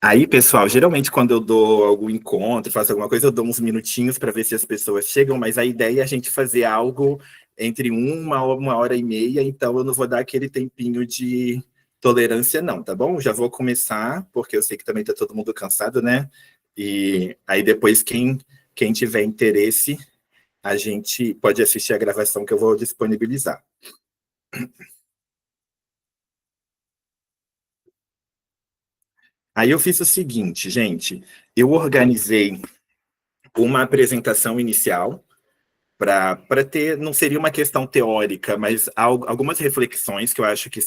Aí, pessoal, geralmente quando eu dou algum encontro, faço alguma coisa, eu dou uns minutinhos para ver se as pessoas chegam, mas a ideia é a gente fazer algo entre uma hora e meia, então eu não vou dar aquele tempinho de tolerância, não, tá bom? Já vou começar, porque eu sei que também está todo mundo cansado, né? E aí depois, quem tiver interesse, a gente pode assistir a gravação que eu vou disponibilizar. Aí eu fiz o seguinte, gente, eu organizei uma apresentação inicial para ter, não seria uma questão teórica, mas algumas reflexões que eu acho que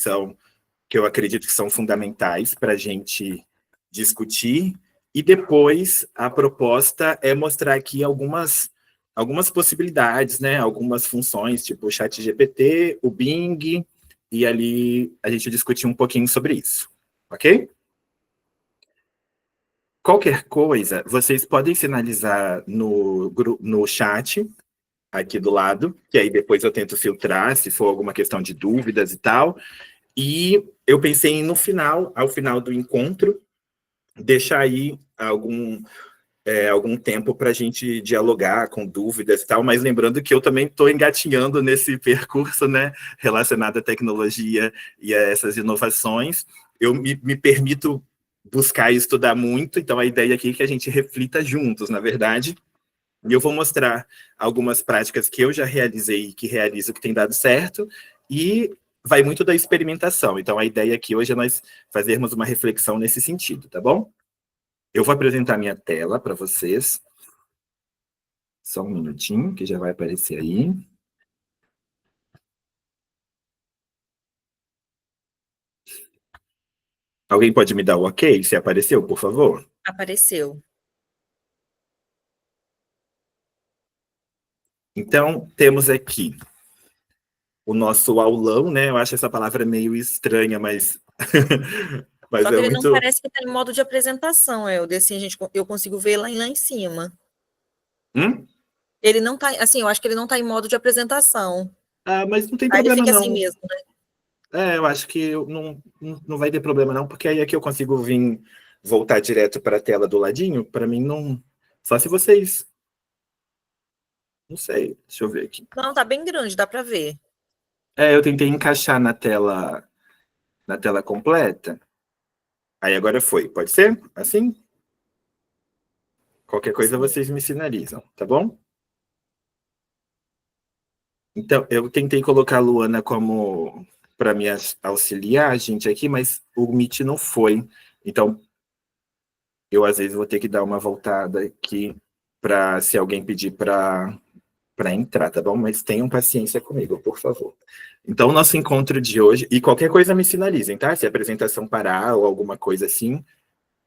eu acredito que são fundamentais para a gente discutir, e depois a proposta é mostrar aqui algumas possibilidades, né? Algumas funções, tipo o chat GPT, o Bing, e ali a gente discutir um pouquinho sobre isso, ok? Qualquer coisa, vocês podem sinalizar no chat, aqui do lado, que aí depois eu tento filtrar, se for alguma questão de dúvidas e tal. E eu pensei em, no final, ao final do encontro, deixar aí algum tempo para a gente dialogar com dúvidas e tal, mas lembrando que eu também estou engatinhando nesse percurso, né, relacionado à tecnologia e a essas inovações. Eu me permito buscar e estudar muito, então a ideia aqui é que a gente reflita juntos, na verdade, e eu vou mostrar algumas práticas que eu já realizei e que realizo que tem dado certo, e vai muito da experimentação. Então, a ideia aqui hoje é nós fazermos uma reflexão nesse sentido, tá bom? Eu vou apresentar minha tela para vocês. Só um minutinho, que já vai aparecer aí. Alguém pode me dar o ok se apareceu, por favor? Apareceu. Então, temos aqui o nosso aulão, né? Eu acho essa palavra meio estranha, mas, mas Só que é ele não muito... parece que está em modo de apresentação, Helder, assim, eu consigo ver lá em cima. Hum? Ele não está, assim, eu acho que ele não está em modo de apresentação. Ah, mas não tem Aí ele problema, fica assim não. mesmo, né? Eu acho que não vai ter problema, não, porque aí aqui eu consigo vir voltar direto para a tela do ladinho. Para mim, não. Só se vocês. Não sei, deixa eu ver aqui. Não, tá bem grande, dá para ver. Eu tentei encaixar na tela completa. Aí agora foi. Pode ser? Assim? Qualquer coisa Sim. vocês me sinalizam, tá bom? Então, eu tentei colocar a Luana como para me auxiliar, gente, aqui, mas o Meet não foi. Então, eu às vezes vou ter que dar uma voltada aqui para se alguém pedir para entrar, tá bom? Mas tenham paciência comigo, por favor. Então, nosso encontro de hoje, e qualquer coisa me sinalizem, tá? Se a apresentação parar ou alguma coisa assim,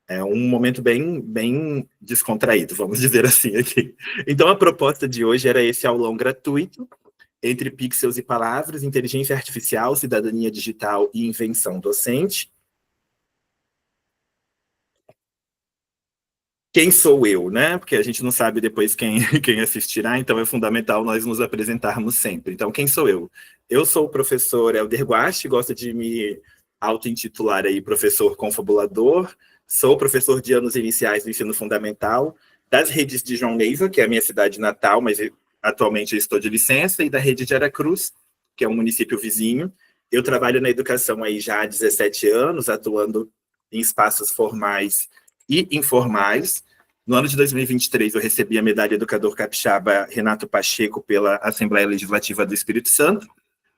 é um momento bem descontraído, vamos dizer assim aqui. Então, a proposta de hoje era esse aulão gratuito, entre pixels e palavras, inteligência artificial, cidadania digital e invenção docente. Quem sou eu, né? Porque a gente não sabe depois quem assistirá, então é fundamental nós nos apresentarmos sempre. Então, quem sou eu? Eu sou o professor Helder Guasti, gosto de me auto-intitular aí professor confabulador, sou professor de anos iniciais do ensino fundamental, das redes de João Neiva, que é a minha cidade natal, mas atualmente eu estou de licença, e da rede de Aracruz, que é um município vizinho. Eu trabalho na educação aí já há 17 anos, atuando em espaços formais e informais. No ano de 2023, eu recebi a medalha Educador Capixaba Renato Pacheco pela Assembleia Legislativa do Espírito Santo.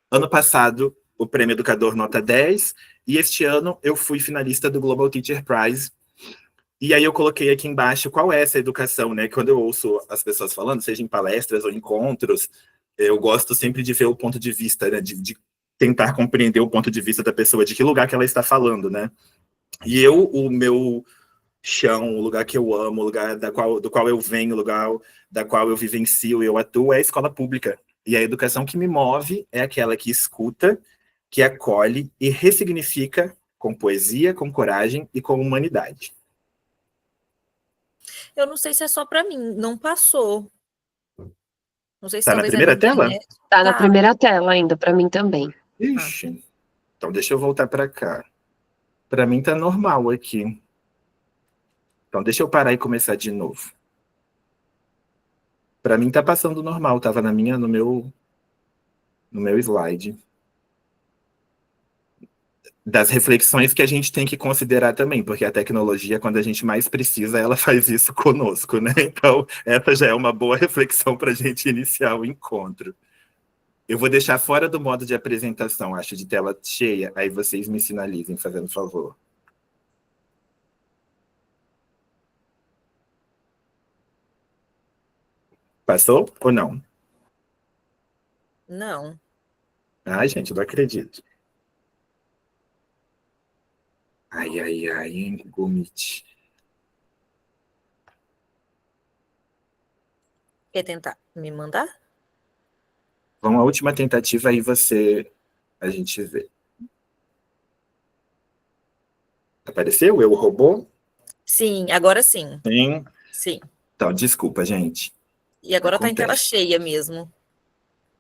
Ano passado, o Prêmio Educador Nota 10, e este ano eu fui finalista do Global Teacher Prize. E aí eu coloquei aqui embaixo qual é essa educação, né? Quando eu ouço as pessoas falando, seja em palestras ou encontros, eu gosto sempre de ver o ponto de vista, né? De tentar compreender o ponto de vista da pessoa, de que lugar que ela está falando, né? E o meu chão, o lugar que eu amo, o lugar do qual eu venho, o lugar da qual eu vivencio, eu atuo, é a escola pública. E a educação que me move é aquela que escuta, que acolhe e ressignifica com poesia, com coragem e com humanidade. Eu não sei se é só para mim, não passou. Não sei se Tá na talvez é minha primeira tela? internet. Tá na primeira tela ainda, para mim também. Ixi. Então deixa eu voltar para cá. Para mim tá normal aqui. Então, deixa eu parar e começar de novo. Para mim, tá passando normal. Estava no meu slide. Das reflexões que a gente tem que considerar também, porque a tecnologia, quando a gente mais precisa, ela faz isso conosco, né? Então, essa já é uma boa reflexão para a gente iniciar o encontro. Eu vou deixar fora do modo de apresentação, acho, de tela cheia, aí vocês me sinalizem, fazendo favor. Passou ou não? Não. Ai, gente, eu não acredito. Ai, ai, ai, hein, Gomit. Quer tentar me mandar? Vamos à última tentativa, aí a gente vê. Apareceu? Eu, o robô? Sim, agora sim. Sim. Sim. Então, desculpa, gente. E agora tá em tela Acontece. cheia mesmo.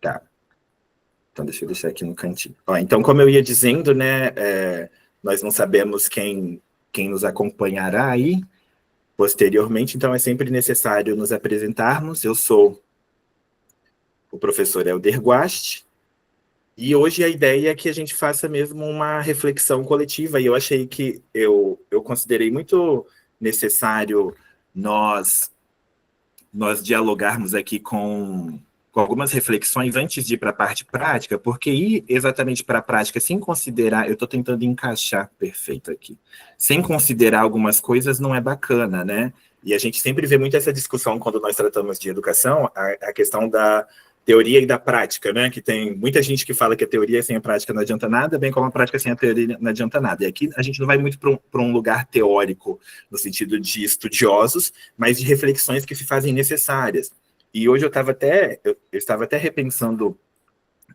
Tá. Então, deixa eu deixar aqui no cantinho. Ó, então, como eu ia dizendo, né, nós não sabemos quem nos acompanhará aí posteriormente, então é sempre necessário nos apresentarmos. Eu sou o professor Helder Guast, e hoje a ideia é que a gente faça mesmo uma reflexão coletiva, e eu achei que eu considerei muito necessário nós dialogarmos aqui com algumas reflexões antes de ir para a parte prática, porque ir exatamente para a prática sem considerar, eu estou tentando encaixar perfeito aqui, sem considerar algumas coisas não é bacana, né? E a gente sempre vê muito essa discussão quando nós tratamos de educação, a questão da teoria e da prática, né? Que tem muita gente que fala que a teoria sem a prática não adianta nada, bem como a prática sem a teoria não adianta nada. E aqui a gente não vai muito para um lugar teórico, no sentido de estudiosos, mas de reflexões que se fazem necessárias. E hoje eu estava até repensando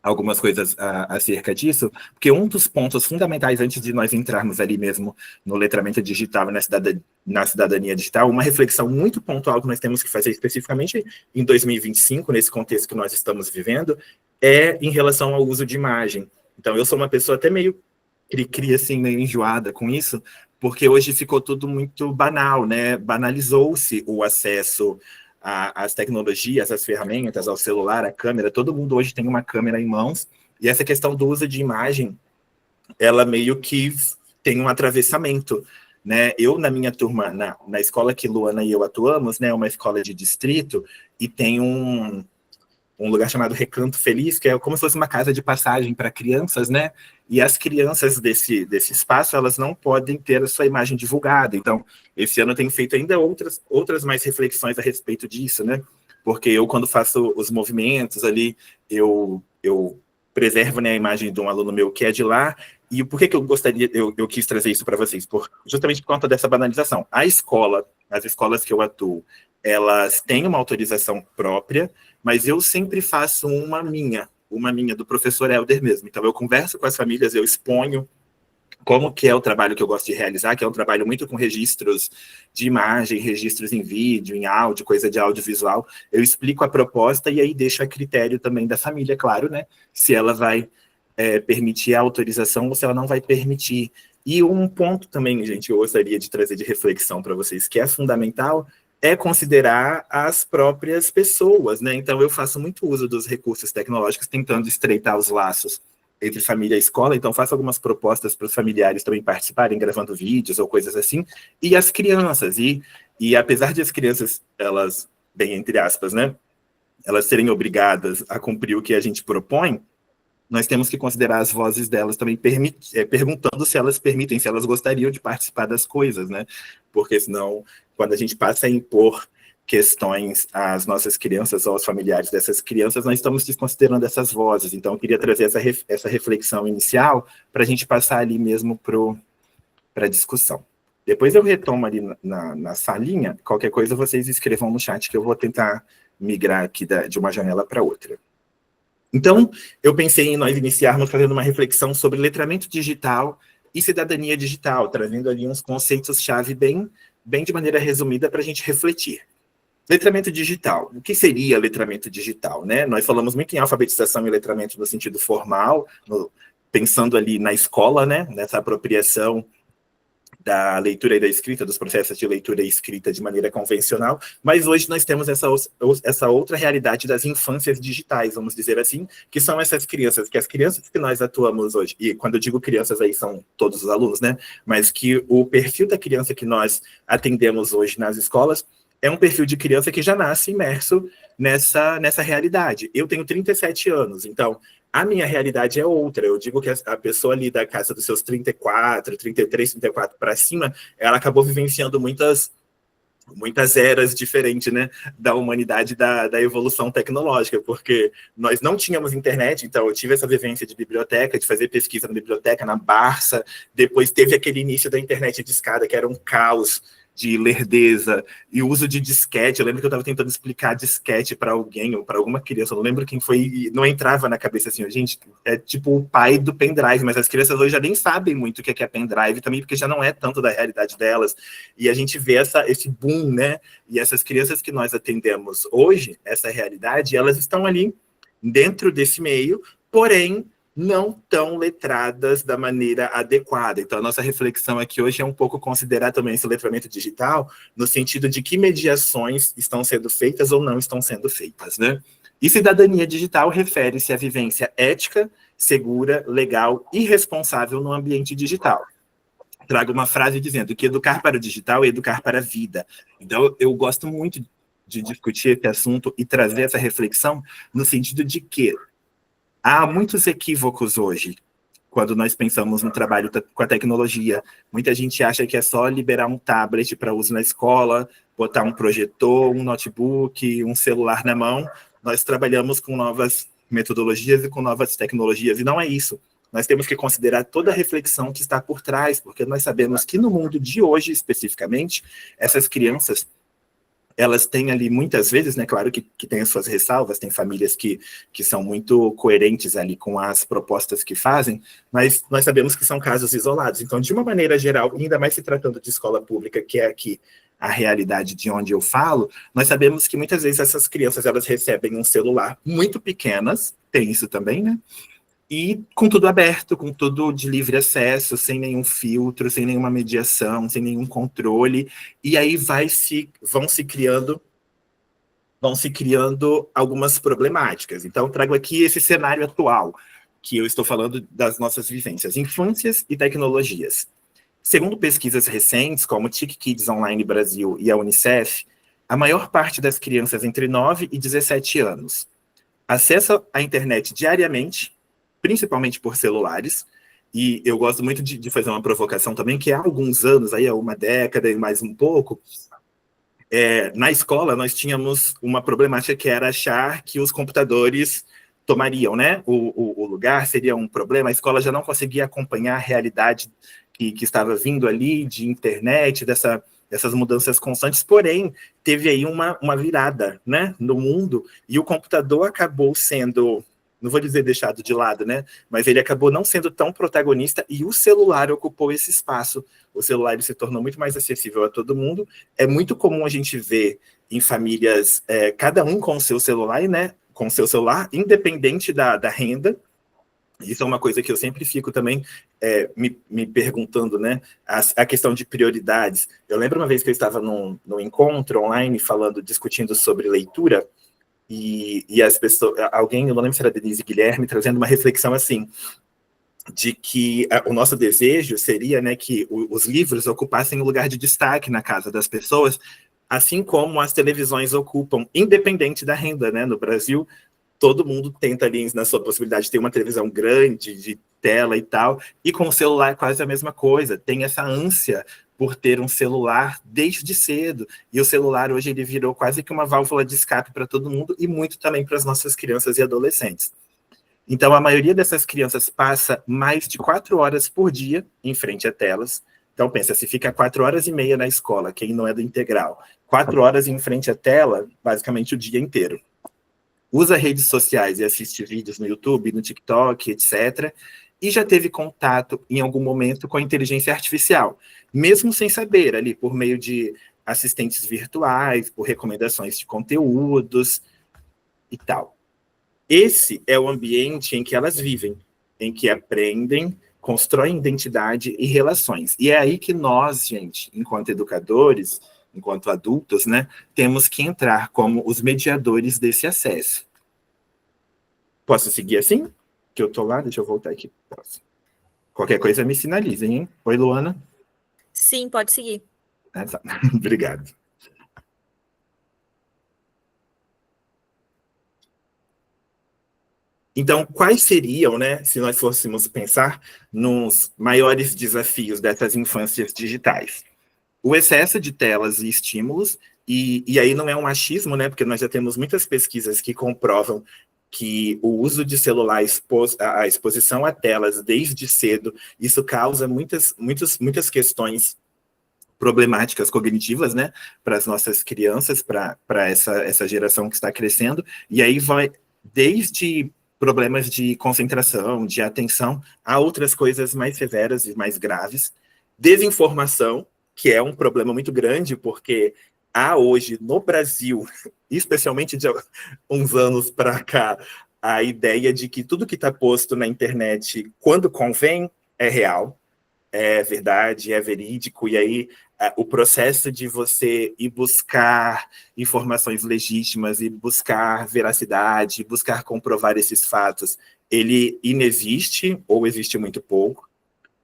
algumas coisas acerca disso, porque um dos pontos fundamentais antes de nós entrarmos ali mesmo no letramento digital, na cidadania digital, uma reflexão muito pontual que nós temos que fazer especificamente em 2025, nesse contexto que nós estamos vivendo, é em relação ao uso de imagem. Então, eu sou uma pessoa até meio cri-cri, assim, meio enjoada com isso, porque hoje ficou tudo muito banal, né? Banalizou-se o acesso às tecnologias, às ferramentas, ao celular, à câmera. Todo mundo hoje tem uma câmera em mãos, e essa questão do uso de imagem, ela meio que tem um atravessamento, né? Eu, na minha turma, na escola que Luana e eu atuamos, né, uma escola de distrito, e tem um lugar chamado Recanto Feliz, que é como se fosse uma casa de passagem para crianças, né? E as crianças desse espaço, elas não podem ter a sua imagem divulgada. Então, esse ano eu tenho feito ainda outras mais reflexões a respeito disso, né? Porque eu, quando faço os movimentos ali, eu preservo, né, a imagem de um aluno meu que é de lá. E por que eu quis trazer isso para vocês? Justamente por conta dessa banalização. As escolas que eu atuo, elas têm uma autorização própria, mas eu sempre faço uma minha do professor Helder mesmo. Então, eu converso com as famílias, eu exponho como que é o trabalho que eu gosto de realizar, que é um trabalho muito com registros de imagem, registros em vídeo, em áudio, coisa de audiovisual. Eu explico a proposta e aí deixo a critério também da família, claro, né? Se ela vai permitir a autorização ou se ela não vai permitir. E um ponto também, gente, eu gostaria de trazer de reflexão para vocês, que é fundamental, é considerar as próprias pessoas, né? Então, eu faço muito uso dos recursos tecnológicos, tentando estreitar os laços entre família e escola, então faço algumas propostas para os familiares também participarem, gravando vídeos ou coisas assim, e as crianças, e apesar de as crianças, elas, bem entre aspas, né, elas serem obrigadas a cumprir o que a gente propõe, nós temos que considerar as vozes delas também, perguntando se elas permitem, se elas gostariam de participar das coisas, né? Porque senão, quando a gente passa a impor questões às nossas crianças ou aos familiares dessas crianças, nós estamos desconsiderando essas vozes. Então, eu queria trazer essa reflexão inicial para a gente passar ali mesmo para a discussão. Depois eu retomo ali na salinha, qualquer coisa vocês escrevam no chat que eu vou tentar migrar aqui de uma janela para outra. Então, eu pensei em nós iniciarmos fazendo uma reflexão sobre letramento digital e cidadania digital, trazendo ali uns conceitos-chave bem de maneira resumida para a gente refletir. Letramento digital. O que seria letramento digital, né? Nós falamos muito em alfabetização e letramento no sentido formal, pensando ali na escola, né? Nessa apropriação da leitura e da escrita, dos processos de leitura e escrita de maneira convencional, mas hoje nós temos essa outra realidade das infâncias digitais, vamos dizer assim, que são essas crianças, que as crianças que nós atuamos hoje, e quando eu digo crianças aí são todos os alunos, né, mas que o perfil da criança que nós atendemos hoje nas escolas é um perfil de criança que já nasce imerso nessa realidade. Eu tenho 37 anos, então a minha realidade é outra. Eu digo que a pessoa ali da casa dos seus 34, 33, 34 para cima, ela acabou vivenciando muitas eras diferentes, né, da humanidade, da evolução tecnológica, porque nós não tínhamos internet, então eu tive essa vivência de biblioteca, de fazer pesquisa na biblioteca, na Barça, depois teve aquele início da internet de escada, que era um caos de lerdeza, e o uso de disquete. Eu lembro que eu estava tentando explicar disquete para alguém, ou para alguma criança, eu não lembro quem foi, e não entrava na cabeça assim, gente, é tipo o pai do pendrive, mas as crianças hoje já nem sabem muito o que é pendrive também, porque já não é tanto da realidade delas, e a gente vê esse boom, né, e essas crianças que nós atendemos hoje, essa realidade, elas estão ali dentro desse meio, porém, não tão letradas da maneira adequada. Então, a nossa reflexão aqui hoje é um pouco considerar também esse letramento digital no sentido de que mediações estão sendo feitas ou não estão sendo feitas, né? E cidadania digital refere-se à vivência ética, segura, legal e responsável no ambiente digital. Trago uma frase dizendo que educar para o digital é educar para a vida. Então, eu gosto muito de discutir esse assunto e trazer essa reflexão no sentido de que há muitos equívocos hoje, quando nós pensamos no trabalho com a tecnologia. Muita gente acha que é só liberar um tablet para uso na escola, botar um projetor, um notebook, um celular na mão. Nós trabalhamos com novas metodologias e com novas tecnologias, e não é isso. Nós temos que considerar toda a reflexão que está por trás, porque nós sabemos que no mundo de hoje, especificamente, essas crianças, elas têm ali muitas vezes, né, claro que tem as suas ressalvas, tem famílias que são muito coerentes ali com as propostas que fazem, mas nós sabemos que são casos isolados. Então, de uma maneira geral, ainda mais se tratando de escola pública, que é aqui a realidade de onde eu falo, nós sabemos que muitas vezes essas crianças, elas recebem um celular muito pequenas, tem isso também, né? E com tudo aberto, com tudo de livre acesso, sem nenhum filtro, sem nenhuma mediação, sem nenhum controle, e aí vão se criando algumas problemáticas. Então, trago aqui esse cenário atual, que eu estou falando das nossas vivências, infâncias e tecnologias. Segundo pesquisas recentes, como o TIC Kids Online Brasil e a Unicef, a maior parte das crianças entre 9 e 17 anos acessa a internet diariamente, principalmente por celulares, e eu gosto muito de fazer uma provocação também, que há alguns anos, aí há uma década e mais um pouco, na escola nós tínhamos uma problemática que era achar que os computadores tomariam, né, o lugar, seria um problema, a escola já não conseguia acompanhar a realidade que estava vindo ali, de internet, dessas mudanças constantes, porém, teve aí uma virada, né, no mundo, e o computador acabou sendo, não vou dizer deixado de lado, né, mas ele acabou não sendo tão protagonista, e o celular ocupou esse espaço. O celular se tornou muito mais acessível a todo mundo. É muito comum a gente ver em famílias, cada um com o seu celular, né, com o seu celular, independente da renda. Isso é uma coisa que eu sempre fico também me perguntando, né? A questão de prioridades. Eu lembro uma vez que eu estava num encontro online discutindo sobre leitura, e as pessoas, alguém, eu não lembro se era Denise Guilherme, trazendo uma reflexão assim, de que o nosso desejo seria, né, que os livros ocupassem um lugar de destaque na casa das pessoas, assim como as televisões ocupam, independente da renda, né? No Brasil, todo mundo tenta ali, na sua possibilidade, de ter uma televisão grande, de tela e tal, e com o celular é quase a mesma coisa, tem essa ânsia por ter um celular desde cedo, e o celular hoje ele virou quase que uma válvula de escape para todo mundo, e muito também para as nossas crianças e adolescentes. Então, a maioria dessas crianças passa mais de 4 horas por dia em frente a telas. Então, pensa, se fica 4 horas e meia na escola, quem não é do integral, 4 horas em frente à tela, basicamente o dia inteiro. Usa redes sociais e assiste vídeos no YouTube, no TikTok, etc., e já teve contato em algum momento com a inteligência artificial, mesmo sem saber, ali por meio de assistentes virtuais, por recomendações de conteúdos e tal. Esse é o ambiente em que elas vivem, em que aprendem constroem identidade e relações. E é aí que nós, gente, enquanto educadores, enquanto adultos, né, temos que entrar como os mediadores desse acesso. Posso seguir assim? Que eu tô lá, deixa eu voltar aqui. Posso. Qualquer coisa me sinalizem, hein? Oi, Luana. Sim, pode seguir. Tá. Obrigado. Então, quais seriam, né, se nós fôssemos pensar nos maiores desafios dessas infâncias digitais? O excesso de telas e estímulos, e aí não é um achismo, né, porque nós já temos muitas pesquisas que comprovam que o uso de celular, a exposição a telas desde cedo, isso causa muitas questões problemáticas cognitivas, né, para as nossas crianças, para essa geração que está crescendo, e aí vai desde problemas de concentração, de atenção, a outras coisas mais severas e mais graves, desinformação, que é um problema muito grande, porque há hoje no Brasil, especialmente de uns anos para cá, a ideia de que tudo que está posto na internet, quando convém, é real, é verdade, é verídico, e aí o processo de você ir buscar informações legítimas e buscar veracidade, buscar comprovar esses fatos, ele inexiste ou existe muito pouco.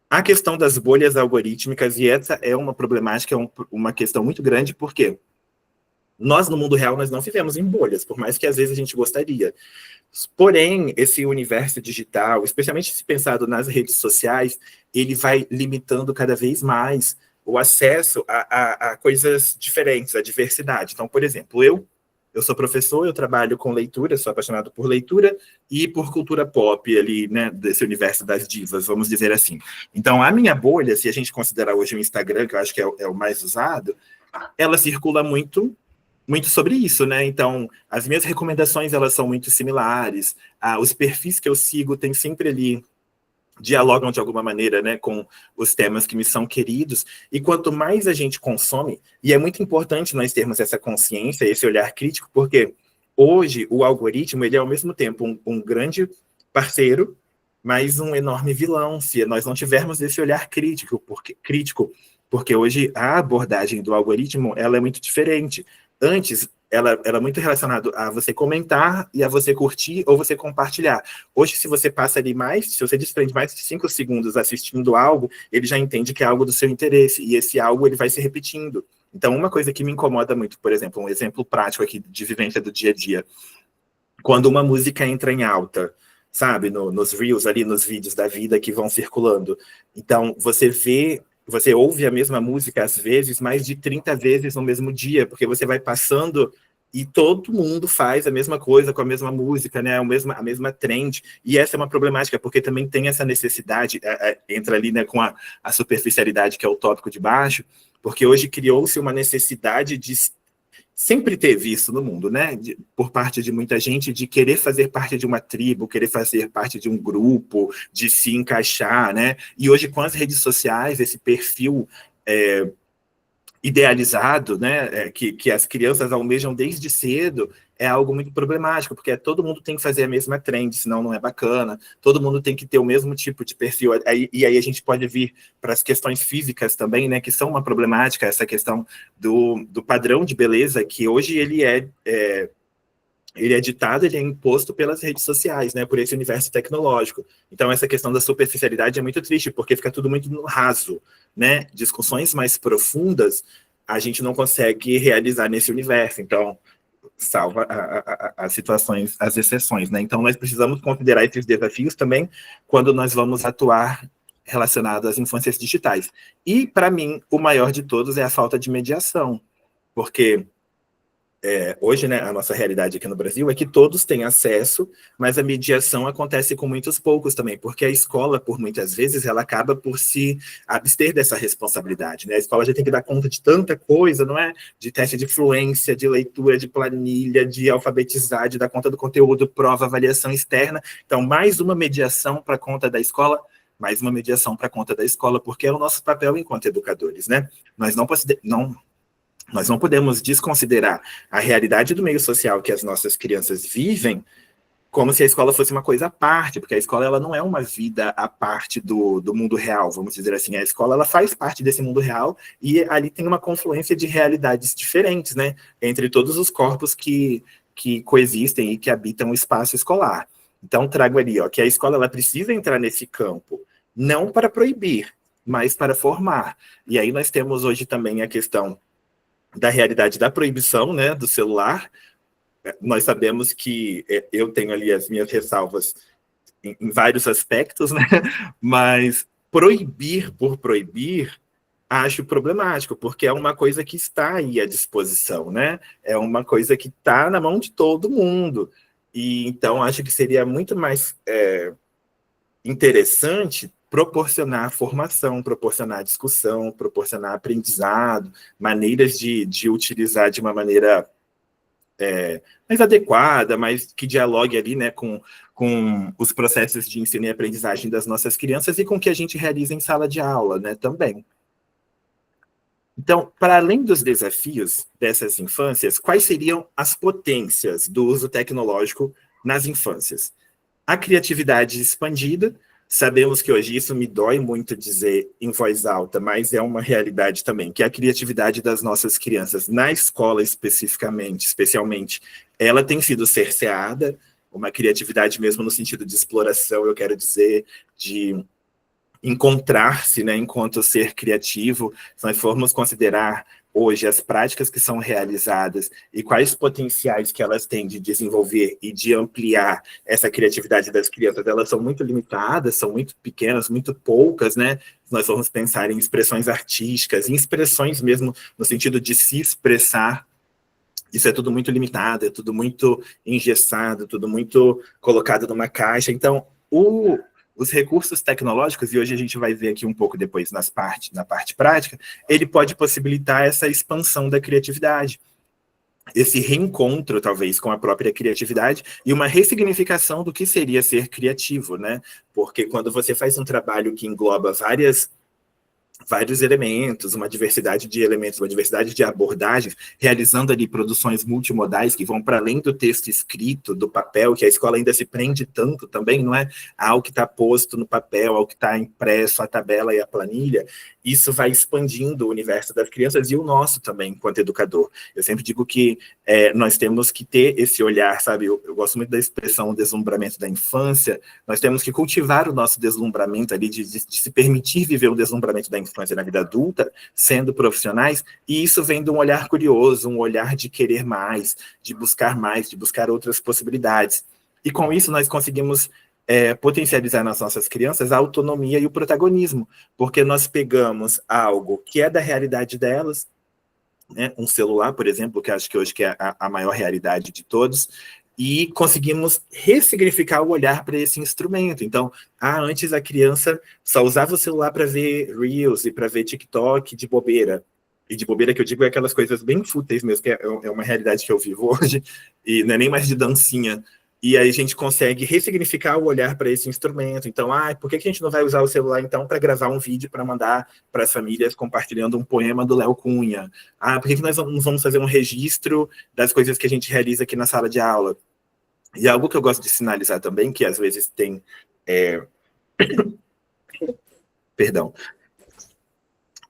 A questão das bolhas algorítmicas, e essa é uma problemática, uma questão muito grande, porque nós, no mundo real, nós não vivemos em bolhas, por mais que às vezes a gente gostaria. Porém, esse universo digital, especialmente se pensado nas redes sociais, ele vai limitando cada vez mais o acesso a coisas diferentes, a diversidade. Então, por exemplo, eu sou professor, eu trabalho com leitura, sou apaixonado por leitura e por cultura pop ali, né, desse universo das divas, vamos dizer assim. Então, a minha bolha, se a gente considerar hoje o Instagram, que eu acho que é o mais usado, ela circula muito sobre isso, né? Então, as minhas recomendações, elas são muito similares. Os perfis que eu sigo têm sempre ali, dialogam de alguma maneira, né, com os temas que me são queridos. E quanto mais a gente consome, e é muito importante nós termos essa consciência, esse olhar crítico, porque hoje o algoritmo, ele é ao mesmo tempo um grande parceiro, mas um enorme vilão, se nós não tivermos esse olhar crítico, porque hoje a abordagem do algoritmo, ela é muito diferente. Antes, ela era muito relacionada a você comentar e a você curtir ou você compartilhar. Hoje, se você passa ali se você desprende mais de 5 segundos assistindo algo, ele já entende que é algo do seu interesse, e esse algo ele vai se repetindo. Então, uma coisa que me incomoda muito, por exemplo, um exemplo prático aqui de vivência do dia a dia, quando uma música entra em alta, sabe, nos Reels ali, nos vídeos da vida que vão circulando. Então, você ouve a mesma música, às vezes, mais de 30 vezes no mesmo dia, porque você vai passando e todo mundo faz a mesma coisa com a mesma música, né? A mesma trend. E essa é uma problemática, porque também tem essa necessidade, entra ali, né, com a superficialidade, que é o tópico de baixo, porque hoje criou-se uma necessidade de... Sempre teve isso no mundo, né? Por parte de muita gente, de querer fazer parte de uma tribo, querer fazer parte de um grupo, de se encaixar, né? E hoje, com as redes sociais, esse perfil idealizado, né, que as crianças almejam desde cedo, é algo muito problemático, porque todo mundo tem que fazer a mesma trend, senão não é bacana, todo mundo tem que ter o mesmo tipo de perfil, e aí a gente pode vir para as questões físicas também, né, que são uma problemática, essa questão do padrão de beleza, que hoje ele é ditado, ele é imposto pelas redes sociais, né, por esse universo tecnológico. Então, essa questão da superficialidade é muito triste, porque fica tudo muito no raso, né? Discussões mais profundas, a gente não consegue realizar nesse universo. Então, salva as situações, as exceções, né? Então, nós precisamos considerar esses desafios também quando nós vamos atuar relacionado às infâncias digitais. E, para mim, o maior de todos é a falta de mediação, porque... hoje, né, a nossa realidade aqui no Brasil é que todos têm acesso, mas a mediação acontece com muitos poucos também, porque a escola, por muitas vezes, ela acaba por se abster dessa responsabilidade, né? A escola já tem que dar conta de tanta coisa, não é? De teste de fluência, de leitura, de planilha, de alfabetizar, de dar conta do conteúdo, prova, avaliação externa. Então, mais uma mediação para conta da escola, mais uma mediação para conta da escola, porque é o nosso papel enquanto educadores, né? Nós não podemos desconsiderar a realidade do meio social que as nossas crianças vivem como se a escola fosse uma coisa à parte, porque a escola ela não é uma vida à parte do mundo real, vamos dizer assim. A escola ela faz parte desse mundo real e ali tem uma confluência de realidades diferentes, né, entre todos os corpos que coexistem e que habitam o espaço escolar. Então, trago ali ó, que a escola ela precisa entrar nesse campo, não para proibir, mas para formar. E aí nós temos hoje também a questão da realidade da proibição, né, do celular. Nós sabemos que eu tenho ali as minhas ressalvas em vários aspectos, né? Mas proibir por proibir acho problemático, porque é uma coisa que está aí à disposição, né? É uma coisa que está na mão de todo mundo. E então acho que seria muito mais interessante proporcionar formação, proporcionar discussão, proporcionar aprendizado, maneiras de utilizar de uma maneira mais adequada, mais que dialogue ali, né, com os processos de ensino e aprendizagem das nossas crianças e com o que a gente realiza em sala de aula, né, também. Então, para além dos desafios dessas infâncias, quais seriam as potências do uso tecnológico nas infâncias? A criatividade expandida, sabemos que hoje isso me dói muito dizer em voz alta, mas é uma realidade também, que a criatividade das nossas crianças, na escola especialmente, ela tem sido cerceada, uma criatividade mesmo no sentido de exploração, eu quero dizer, de encontrar-se, né, enquanto ser criativo. Se nós formos considerar hoje as práticas que são realizadas e quais potenciais que elas têm de desenvolver e de ampliar essa criatividade das crianças, elas são muito limitadas, são muito pequenas, muito poucas, né? Se nós formos pensar em expressões artísticas, em expressões mesmo no sentido de se expressar, isso é tudo muito limitado, é tudo muito engessado, tudo muito colocado numa caixa. Então, os recursos tecnológicos, e hoje a gente vai ver aqui um pouco depois na parte prática, ele pode possibilitar essa expansão da criatividade, esse reencontro, talvez, com a própria criatividade e uma ressignificação do que seria ser criativo, né? Porque quando você faz um trabalho que engloba vários elementos, uma diversidade de elementos, uma diversidade de abordagens, realizando ali produções multimodais que vão para além do texto escrito, do papel, que a escola ainda se prende tanto também, não é? Ao que está posto no papel, ao que está impresso, a tabela e a planilha. Isso vai expandindo o universo das crianças e o nosso também, enquanto educador. Eu sempre digo que nós temos que ter esse olhar, sabe? Eu gosto muito da expressão deslumbramento da infância. Nós temos que cultivar o nosso deslumbramento ali, de se permitir viver o deslumbramento da infância na vida adulta, sendo profissionais, e isso vem de um olhar curioso, um olhar de querer mais, de buscar outras possibilidades. E com isso nós conseguimos potencializar nas nossas crianças a autonomia e o protagonismo, porque nós pegamos algo que é da realidade delas, né, um celular, por exemplo, que acho que hoje que é a maior realidade de todos, e conseguimos ressignificar o olhar para esse instrumento. Então, antes a criança só usava o celular para ver Reels e para ver TikTok de bobeira. E de bobeira que eu digo é aquelas coisas bem fúteis mesmo, que é uma realidade que eu vivo hoje, e não é nem mais de dancinha. E aí a gente consegue ressignificar o olhar para esse instrumento. Então, por que a gente não vai usar o celular, então, para gravar um vídeo para mandar para as famílias compartilhando um poema do Léo Cunha? Por que nós não vamos fazer um registro das coisas que a gente realiza aqui na sala de aula? E algo que eu gosto de sinalizar também, que às vezes tem... Perdão.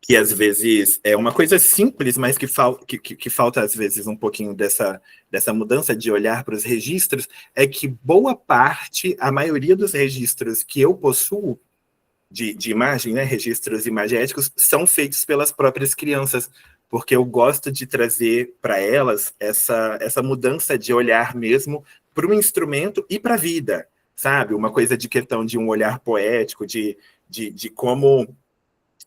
Que às vezes é uma coisa simples, mas que falta às vezes um pouquinho dessa mudança de olhar para os registros, é que boa parte, a maioria dos registros que eu possuo de imagem, né, registros imagéticos, são feitos pelas próprias crianças, porque eu gosto de trazer para elas essa mudança de olhar mesmo para o instrumento e para a vida, sabe? Uma coisa de questão de um olhar poético, de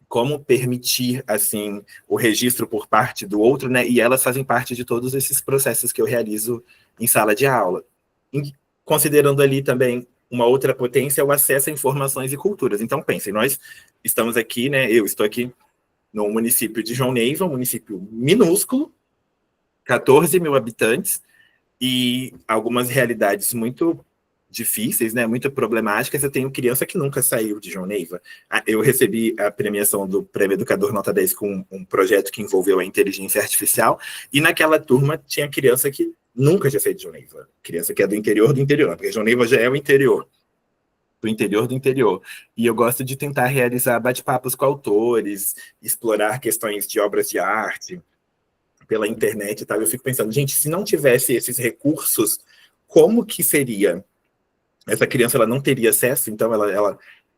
como permitir, assim, o registro por parte do outro, né? E elas fazem parte de todos esses processos que eu realizo em sala de aula. E considerando ali também uma outra potência, o acesso a informações e culturas. Então, pensem, nós estamos aqui, né? Eu estou aqui no município de João Neiva, um município minúsculo, 14 mil habitantes, e algumas realidades muito difíceis, né, muito problemáticas. Eu tenho criança que nunca saiu de João Neiva. Eu recebi a premiação do Prêmio Educador Nota 10 com um projeto que envolveu a inteligência artificial, e naquela turma tinha criança que nunca tinha saído de João. Criança que é do interior, porque João já é o interior. Do interior do interior. E eu gosto de tentar realizar bate-papos com autores, explorar questões de obras de arte pela internet e tal. Eu fico pensando, gente, se não tivesse esses recursos, como que seria? Essa criança ela não teria acesso, então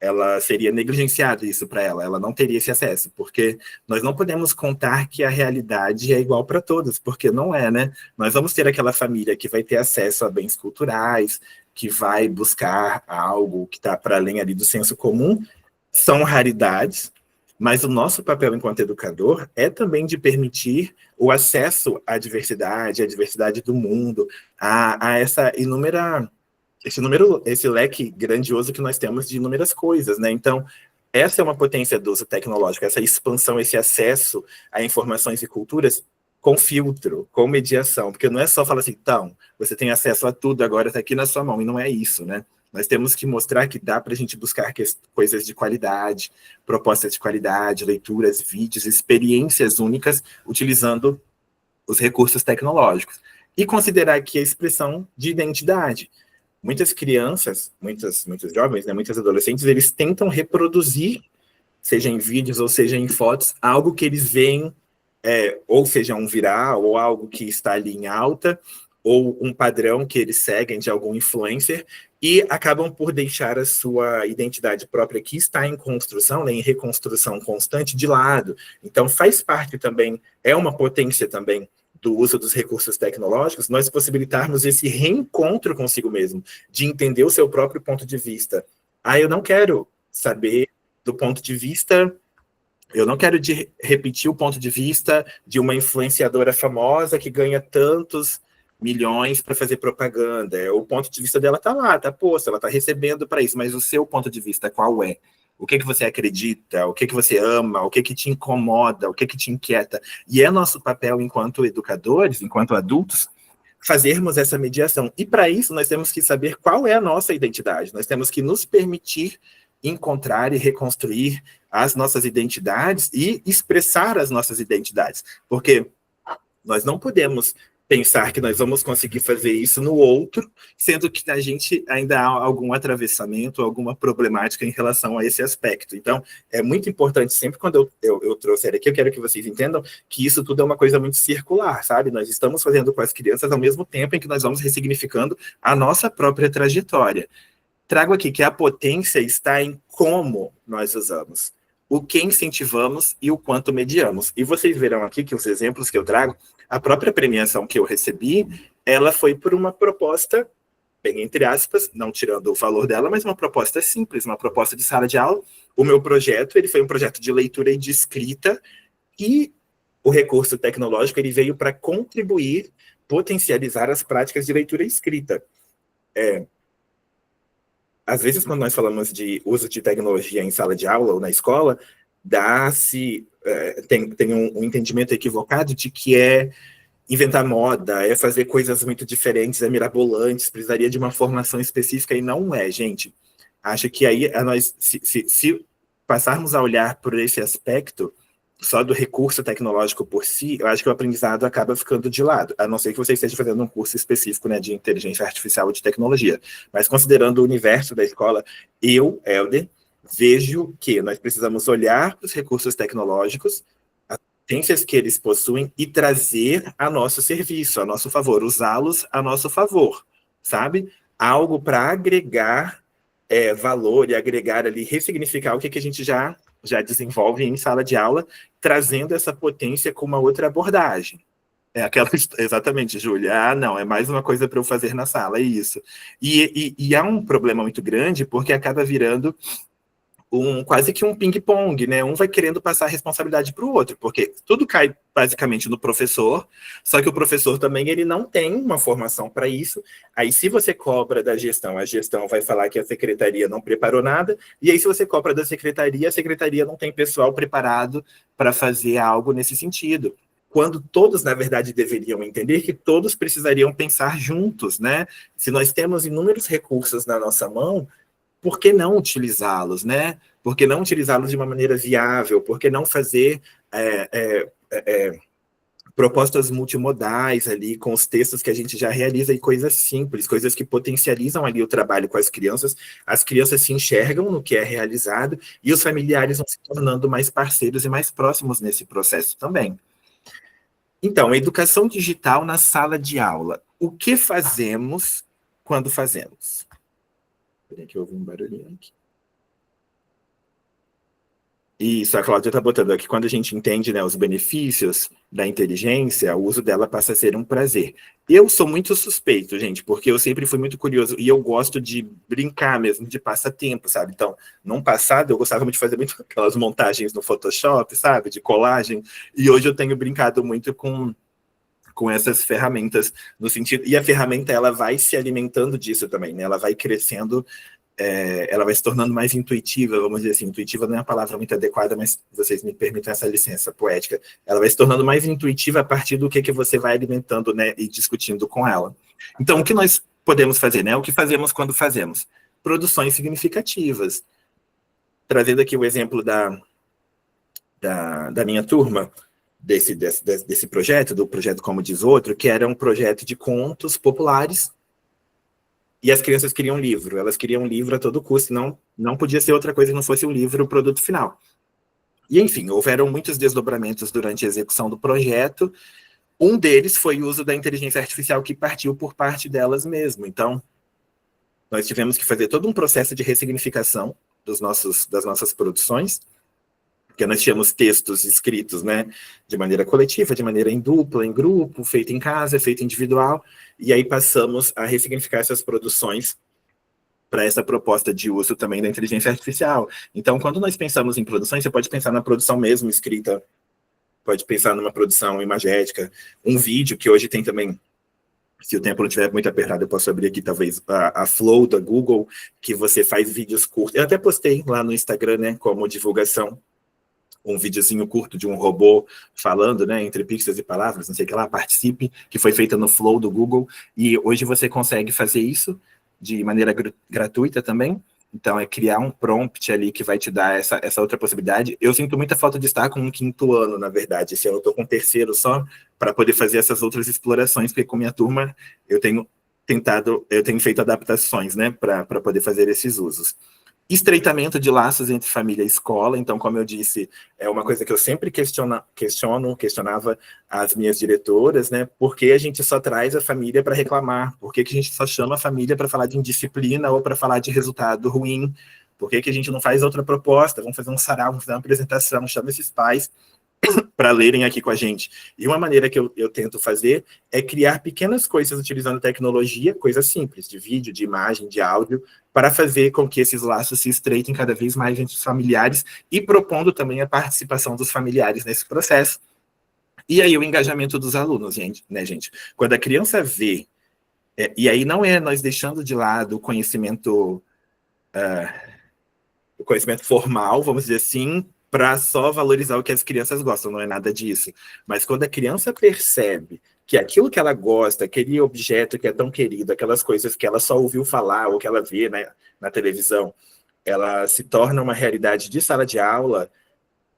ela seria negligenciado isso para ela não teria esse acesso, porque nós não podemos contar que a realidade é igual para todos, porque não é, né? Nós vamos ter aquela família que vai ter acesso a bens culturais, que vai buscar algo que está para além ali do senso comum, são raridades, mas o nosso papel enquanto educador é também de permitir o acesso à diversidade do mundo, a essa inúmera esse leque grandioso que nós temos de inúmeras coisas, né? Então, essa é uma potência do uso tecnológico, essa expansão, esse acesso a informações e culturas com filtro, com mediação, porque não é só falar assim, então, você tem acesso a tudo, agora está aqui na sua mão, e não é isso, né? Nós temos que mostrar que dá para a gente buscar coisas de qualidade, propostas de qualidade, leituras, vídeos, experiências únicas, utilizando os recursos tecnológicos. E considerar que a expressão de identidade. Muitas crianças, muitos jovens, né, muitos adolescentes, eles tentam reproduzir, seja em vídeos ou seja em fotos, algo que eles veem, ou seja um viral, ou algo que está ali em alta, ou um padrão que eles seguem de algum influencer, e acabam por deixar a sua identidade própria, que está em construção, né, em reconstrução constante, de lado. Então, faz parte também, é uma potência também, do uso dos recursos tecnológicos, nós possibilitarmos esse reencontro consigo mesmo, de entender o seu próprio ponto de vista. Eu não quero saber do ponto de vista, eu não quero repetir o ponto de vista de uma influenciadora famosa que ganha tantos milhões para fazer propaganda. O ponto de vista dela está lá, está posto, ela está recebendo para isso, mas o seu ponto de vista qual é? O que você acredita, o que você ama, o que te incomoda, o que te inquieta. E é nosso papel enquanto educadores, enquanto adultos, fazermos essa mediação. E para isso nós temos que saber qual é a nossa identidade. Nós temos que nos permitir encontrar e reconstruir as nossas identidades e expressar as nossas identidades. Porque nós não podemos pensar que nós vamos conseguir fazer isso no outro, sendo que a gente ainda há algum atravessamento, alguma problemática em relação a esse aspecto. Então, é muito importante, sempre quando eu trouxer aqui, eu quero que vocês entendam que isso tudo é uma coisa muito circular, sabe? Nós estamos fazendo com as crianças ao mesmo tempo em que nós vamos ressignificando a nossa própria trajetória. Trago aqui que a potência está em como nós usamos, o que incentivamos e o quanto mediamos. E vocês verão aqui que os exemplos que eu trago, a própria premiação que eu recebi, ela foi por uma proposta, bem entre aspas, não tirando o valor dela, mas uma proposta simples, uma proposta de sala de aula. O meu projeto, ele foi um projeto de leitura e de escrita, e o recurso tecnológico ele veio para contribuir, potencializar as práticas de leitura e escrita. Às vezes, quando nós falamos de uso de tecnologia em sala de aula ou na escola, tem um entendimento equivocado de que é inventar moda, é fazer coisas muito diferentes, é mirabolantes, precisaria de uma formação específica, e não é, gente. Acho que aí, se passarmos a olhar por esse aspecto, só do recurso tecnológico por si, eu acho que o aprendizado acaba ficando de lado, a não ser que você esteja fazendo um curso específico, né, de inteligência artificial ou de tecnologia. Mas considerando o universo da escola, eu, Helder, vejo que nós precisamos olhar para os recursos tecnológicos, as potências que eles possuem e trazer a nosso serviço, a nosso favor, usá-los a nosso favor, sabe? Algo para agregar valor e agregar ali, ressignificar o que a gente já desenvolve em sala de aula, trazendo essa potência com uma outra abordagem. Exatamente, Júlia. Não, é mais uma coisa para eu fazer na sala, é isso. E há um problema muito grande, porque acaba virando quase que um ping-pong, né? Um vai querendo passar a responsabilidade para o outro, porque tudo cai basicamente no professor, só que o professor também ele não tem uma formação para isso. Aí, se você cobra da gestão, a gestão vai falar que a secretaria não preparou nada, e aí, se você cobra da secretaria, a secretaria não tem pessoal preparado para fazer algo nesse sentido. Quando todos, na verdade, deveriam entender que todos precisariam pensar juntos, né? Se nós temos inúmeros recursos na nossa mão, por que não utilizá-los, né? Por que não utilizá-los de uma maneira viável? Por que não fazer propostas multimodais ali, com os textos que a gente já realiza e coisas simples, coisas que potencializam ali o trabalho com as crianças se enxergam no que é realizado e os familiares vão se tornando mais parceiros e mais próximos nesse processo também. Então, educação digital na sala de aula. O que fazemos quando fazemos? Peraí que eu ouvi um barulhinho aqui. Isso, a Cláudia está botando aqui, quando a gente entende, né, os benefícios da inteligência, o uso dela passa a ser um prazer. Eu sou muito suspeito, gente, porque eu sempre fui muito curioso e eu gosto de brincar mesmo, de passatempo, sabe? Então, no passado, eu gostava muito de fazer muito aquelas montagens no Photoshop, sabe? De colagem, e hoje eu tenho brincado muito com essas ferramentas, no sentido... E a ferramenta, ela vai se alimentando disso também, né? Ela vai crescendo, ela vai se tornando mais intuitiva, vamos dizer assim. Intuitiva não é uma palavra muito adequada, mas vocês me permitem essa licença poética. Ela vai se tornando mais intuitiva a partir do que você vai alimentando, né, e discutindo com ela. Então, o que nós podemos fazer, né? O que fazemos quando fazemos? Produções significativas. Trazendo aqui o exemplo da minha turma, desse projeto, do projeto Como Diz Outro, que era um projeto de contos populares. E as crianças queriam livro, elas queriam livro a todo custo, não podia ser outra coisa que não fosse um livro, o produto final. E, enfim, houveram muitos desdobramentos durante a execução do projeto. Um deles foi o uso da inteligência artificial que partiu por parte delas mesmo. Então, nós tivemos que fazer todo um processo de ressignificação das nossas produções, porque nós tínhamos textos escritos, né, de maneira coletiva, de maneira em dupla, em grupo, feito em casa, feito individual, e aí passamos a ressignificar essas produções para essa proposta de uso também da inteligência artificial. Então, quando nós pensamos em produções, você pode pensar na produção mesmo escrita, pode pensar numa produção imagética, um vídeo, que hoje tem também, se o tempo não estiver muito apertado, eu posso abrir aqui talvez a Flow da Google, que você faz vídeos curtos. Eu até postei lá no Instagram, né, como divulgação, um videozinho curto de um robô falando, né, entre pixels e palavras, não sei o que lá, participe, que foi feita no Flow do Google, e hoje você consegue fazer isso de maneira gratuita também. Então, é criar um prompt ali que vai te dar essa outra possibilidade. Eu sinto muita falta de estar com um 5º ano, na verdade. Esse ano eu estou com o 3º só, para poder fazer essas outras explorações, porque com minha turma eu tenho feito adaptações, né, para poder fazer esses usos. Estreitamento de laços entre família e escola. Então, como eu disse, é uma coisa que eu sempre questionava as minhas diretoras, né? Por que a gente só traz a família para reclamar? Por que a gente só chama a família para falar de indisciplina ou para falar de resultado ruim? Por que a gente não faz outra proposta? Vamos fazer um sarau, vamos fazer uma apresentação, chama esses pais para lerem aqui com a gente. E uma maneira que eu tento fazer é criar pequenas coisas utilizando tecnologia, coisas simples, de vídeo, de imagem, de áudio, para fazer com que esses laços se estreitem cada vez mais entre os familiares e propondo também a participação dos familiares nesse processo. E aí o engajamento dos alunos, gente, né, gente? Quando a criança vê, e aí não é nós deixando de lado o conhecimento formal, vamos dizer assim, para só valorizar o que as crianças gostam, não é nada disso. Mas quando a criança percebe que aquilo que ela gosta, aquele objeto que é tão querido, aquelas coisas que ela só ouviu falar ou que ela vê, né, na televisão, ela se torna uma realidade de sala de aula,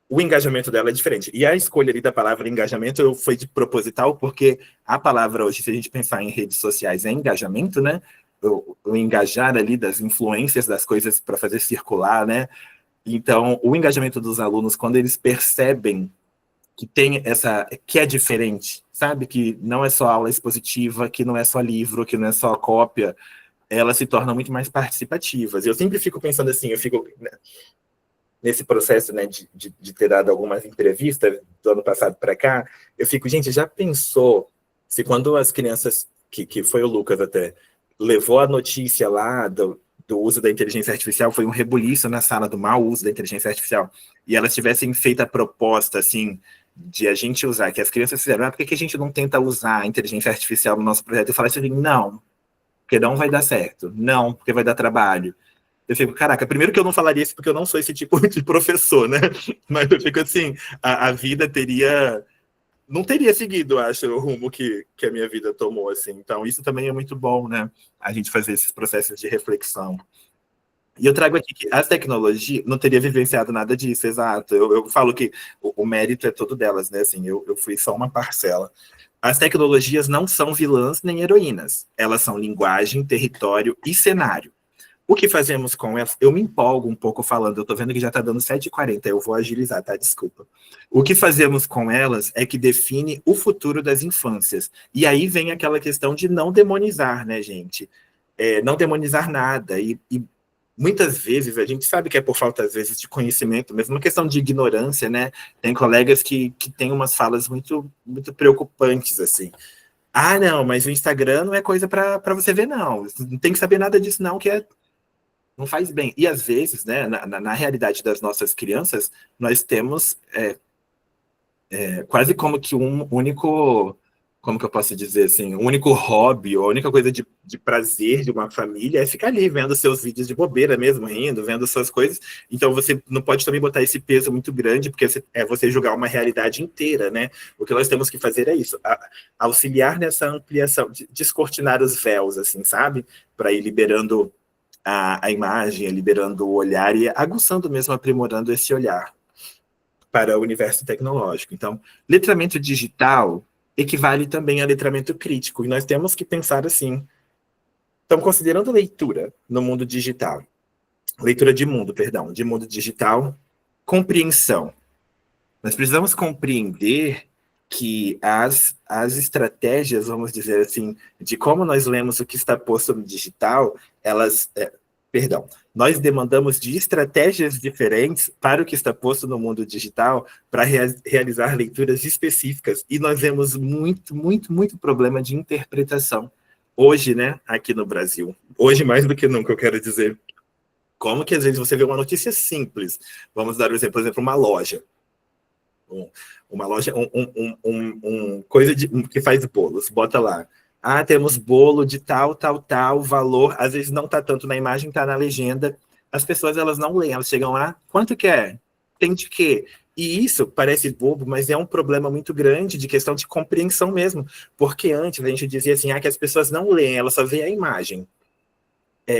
o engajamento dela é diferente. E a escolha ali da palavra engajamento foi de proposital, porque a palavra hoje, se a gente pensar em redes sociais, é engajamento, né? O engajar ali das influências das coisas para fazer circular, né? Então, o engajamento dos alunos, quando eles percebem que tem que é diferente, sabe? Que não é só aula expositiva, que não é só livro, que não é só cópia, elas se tornam muito mais participativas. Eu sempre fico pensando assim, eu fico nesse processo, né, de ter dado algumas entrevistas do ano passado para cá, eu fico, gente, já pensou se quando as crianças, que foi o Lucas até, levou a notícia lá do uso da inteligência artificial, foi um rebuliço na sala do mau uso da inteligência artificial, e elas tivessem feito a proposta, assim, de a gente usar, que as crianças fizeram, por que a gente não tenta usar a inteligência artificial no nosso projeto? Eu falei assim, não, porque não vai dar certo, não, porque vai dar trabalho. Eu fico, caraca, primeiro que eu não falaria isso porque eu não sou esse tipo de professor, né? Mas eu fico assim, a vida não teria seguido, acho, o rumo que a minha vida tomou, assim. Então, isso também é muito bom, né? A gente fazer esses processos de reflexão. E eu trago aqui que as tecnologias, não teria vivenciado nada disso, exato. Eu falo que o mérito é todo delas, né? Assim, eu fui só uma parcela. As tecnologias não são vilãs nem heroínas. Elas são linguagem, território e cenário. O que fazemos com elas? Eu me empolgo um pouco falando, eu tô vendo que já tá dando 7h40, eu vou agilizar, tá? Desculpa. O que fazemos com elas é que define o futuro das infâncias. E aí vem aquela questão de não demonizar, né, gente? Não demonizar nada. E muitas vezes, a gente sabe que é por falta, às vezes, de conhecimento, mesmo uma questão de ignorância, né? Tem colegas que têm umas falas muito, muito preocupantes, assim. Ah, não, mas o Instagram não é coisa para você ver, não. Não tem que saber nada disso, não, não faz bem. E às vezes, né, na realidade das nossas crianças, nós temos quase como que um único, como que eu posso dizer assim, um único hobby, ou a única coisa de prazer de uma família é ficar ali vendo seus vídeos de bobeira mesmo, rindo, vendo suas coisas. Então você não pode também botar esse peso muito grande, porque você julgar uma realidade inteira, né? O que nós temos que fazer é isso, auxiliar nessa ampliação, descortinar os véus, assim, sabe? Para ir liberando a imagem, liberando o olhar e aguçando mesmo, aprimorando esse olhar para o universo tecnológico. Então, letramento digital equivale também a letramento crítico, e nós temos que pensar assim. Então, considerando leitura no mundo digital, leitura de mundo, perdão, de mundo digital, compreensão. Nós precisamos compreender que as estratégias, vamos dizer assim, de como nós lemos o que está posto no digital, perdão, nós demandamos de estratégias diferentes para o que está posto no mundo digital para realizar leituras específicas. E nós vemos muito, muito, muito problema de interpretação. Hoje, né, aqui no Brasil, hoje mais do que nunca, eu quero dizer, como que às vezes você vê uma notícia simples, vamos dar um exemplo, por exemplo, uma loja, uma loja, coisa que faz bolos, bota lá. Ah, temos bolo de tal, tal, tal, valor, às vezes não está tanto na imagem, está na legenda. As pessoas, elas não leem, elas chegam lá, quanto que é? Tem de quê? E isso parece bobo, mas é um problema muito grande de questão de compreensão mesmo. Porque antes a gente dizia assim, que as pessoas não leem, elas só veem a imagem.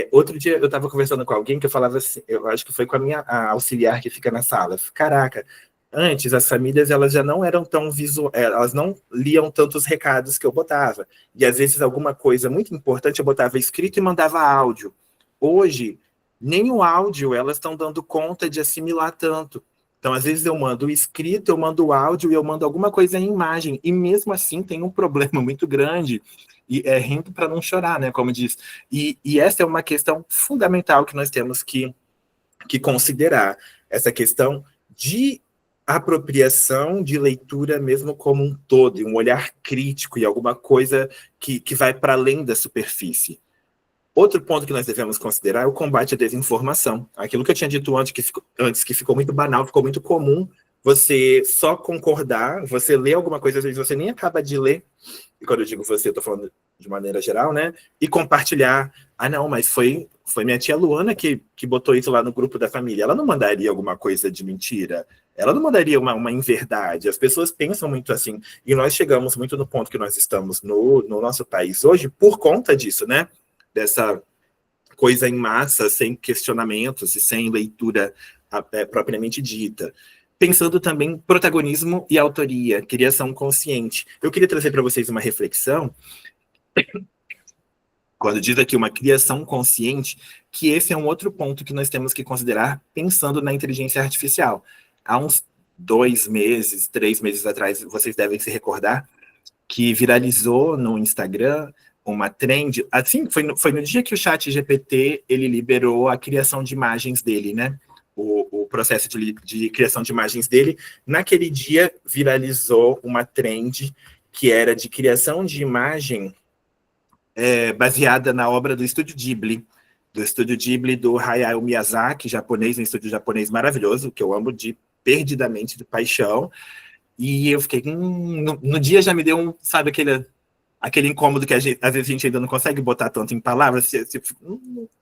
Outro dia eu estava conversando com alguém que eu falava assim, eu acho que foi com a auxiliar que fica na sala. Caraca, antes as famílias elas já não eram tão visuais, elas não liam tantos recados que eu botava. E às vezes alguma coisa muito importante eu botava escrito e mandava áudio. Hoje, nem o áudio elas estão dando conta de assimilar tanto. Então, às vezes eu mando o escrito, eu mando o áudio e eu mando alguma coisa em imagem. E mesmo assim tem um problema muito grande. E é rindo para não chorar, né? Como diz. E essa é uma questão fundamental que nós temos que considerar. Essa questão de apropriação de leitura mesmo como um todo, e um olhar crítico e alguma coisa que vai para além da superfície. Outro ponto que nós devemos considerar é o combate à desinformação. Aquilo que eu tinha dito antes que ficou muito banal, ficou muito comum, você só concordar, você lê alguma coisa, às vezes você nem acaba de ler, e quando eu digo você, eu estou falando de maneira geral, né? E compartilhar. Ah, não, mas foi minha tia Luana que botou isso lá no grupo da família. Ela não mandaria alguma coisa de mentira. Ela não mandaria uma inverdade. As pessoas pensam muito assim. E nós chegamos muito no ponto que nós estamos no nosso país hoje por conta disso, né? Dessa coisa em massa, sem questionamentos e sem leitura propriamente dita. Pensando também protagonismo e autoria, criação consciente. Eu queria trazer para vocês uma reflexão, quando diz aqui uma criação consciente, que esse é um outro ponto que nós temos que considerar pensando na inteligência artificial. Há uns 2 meses, 3 meses atrás, vocês devem se recordar, que viralizou no Instagram uma trend, assim, foi no dia que o ChatGPT ele liberou a criação de imagens dele, né? O processo de criação de imagens dele. Naquele dia, viralizou uma trend que era de criação de imagem baseada na obra do Estúdio Ghibli, do Hayao Miyazaki, japonês, um estúdio japonês maravilhoso, que eu amo perdidamente, de paixão. E eu fiquei, no dia já me deu sabe, aquele incômodo que às vezes a gente ainda não consegue botar tanto em palavras,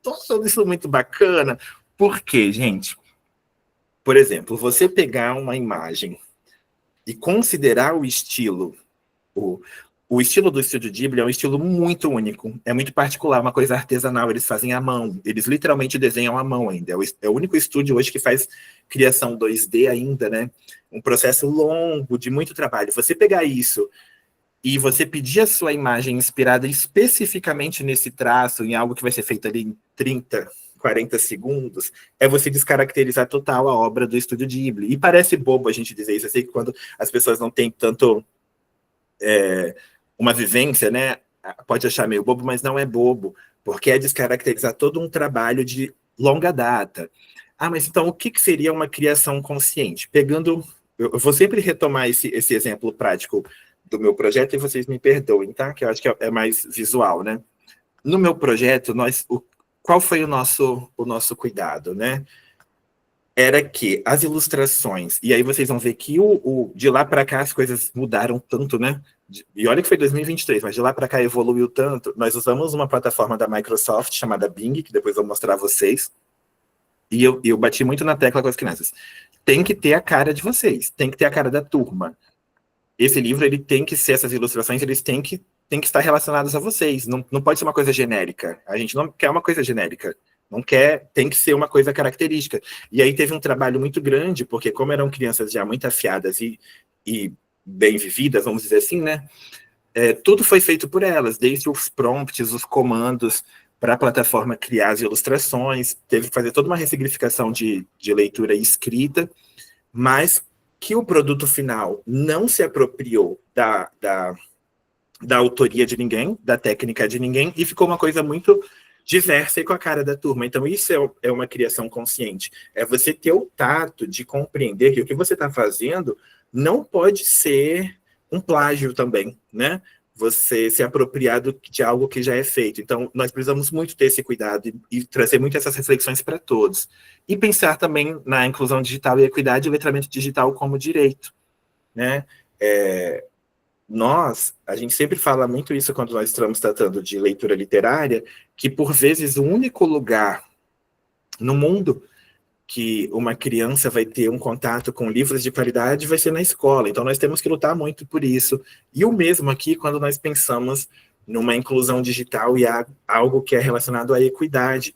tudo isso muito bacana. Por quê, gente? Por exemplo, você pegar uma imagem e considerar o estilo, o estilo do Estúdio Ghibli é um estilo muito único, é muito particular, uma coisa artesanal, eles fazem à mão, eles literalmente desenham à mão ainda, é o único estúdio hoje que faz criação 2D ainda, né? Um processo longo, de muito trabalho. Você pegar isso e você pedir a sua imagem inspirada especificamente nesse traço, em algo que vai ser feito ali em 30, 40 segundos, é você descaracterizar total a obra do Estúdio Ghibli. E parece bobo a gente dizer isso, eu sei que quando as pessoas não têm tanto... uma vivência, né? Pode achar meio bobo, mas não é bobo, porque é descaracterizar todo um trabalho de longa data. Ah, mas então o que seria uma criação consciente? Eu vou sempre retomar esse exemplo prático do meu projeto e vocês me perdoem, tá? Que eu acho que é mais visual, né? No meu projeto, qual foi o nosso cuidado, né? Era que as ilustrações, e aí vocês vão ver que de lá para cá as coisas mudaram tanto, né? E olha que foi 2023, mas de lá para cá evoluiu tanto. Nós usamos uma plataforma da Microsoft chamada Bing, que depois eu vou mostrar a vocês, e eu bati muito na tecla com as crianças. Tem que ter a cara de vocês, tem que ter a cara da turma. Esse livro, ele tem que ser, essas ilustrações, eles têm que estar relacionados a vocês, não pode ser uma coisa genérica. A gente não quer uma coisa genérica. Não quer, tem que ser uma coisa característica. E aí teve um trabalho muito grande, porque como eram crianças já muito afiadas e bem vividas, vamos dizer assim, né? Tudo foi feito por elas, desde os prompts, os comandos, para a plataforma criar as ilustrações, teve que fazer toda uma ressignificação de leitura e escrita, mas que o produto final não se apropriou da autoria de ninguém, da técnica de ninguém, e ficou uma coisa muito diversa e com a cara da turma. Então, isso é uma criação consciente. É você ter o tato de compreender que o que você está fazendo não pode ser um plágio também, né? Você se apropriar de algo que já é feito. Então, nós precisamos muito ter esse cuidado e trazer muito essas reflexões para todos. E pensar também na inclusão digital e equidade e letramento digital como direito, né? A gente sempre fala muito isso quando nós estamos tratando de leitura literária, que por vezes o único lugar no mundo que uma criança vai ter um contato com livros de qualidade vai ser na escola. Então nós temos que lutar muito por isso. E o mesmo aqui quando nós pensamos numa inclusão digital e algo que é relacionado à equidade,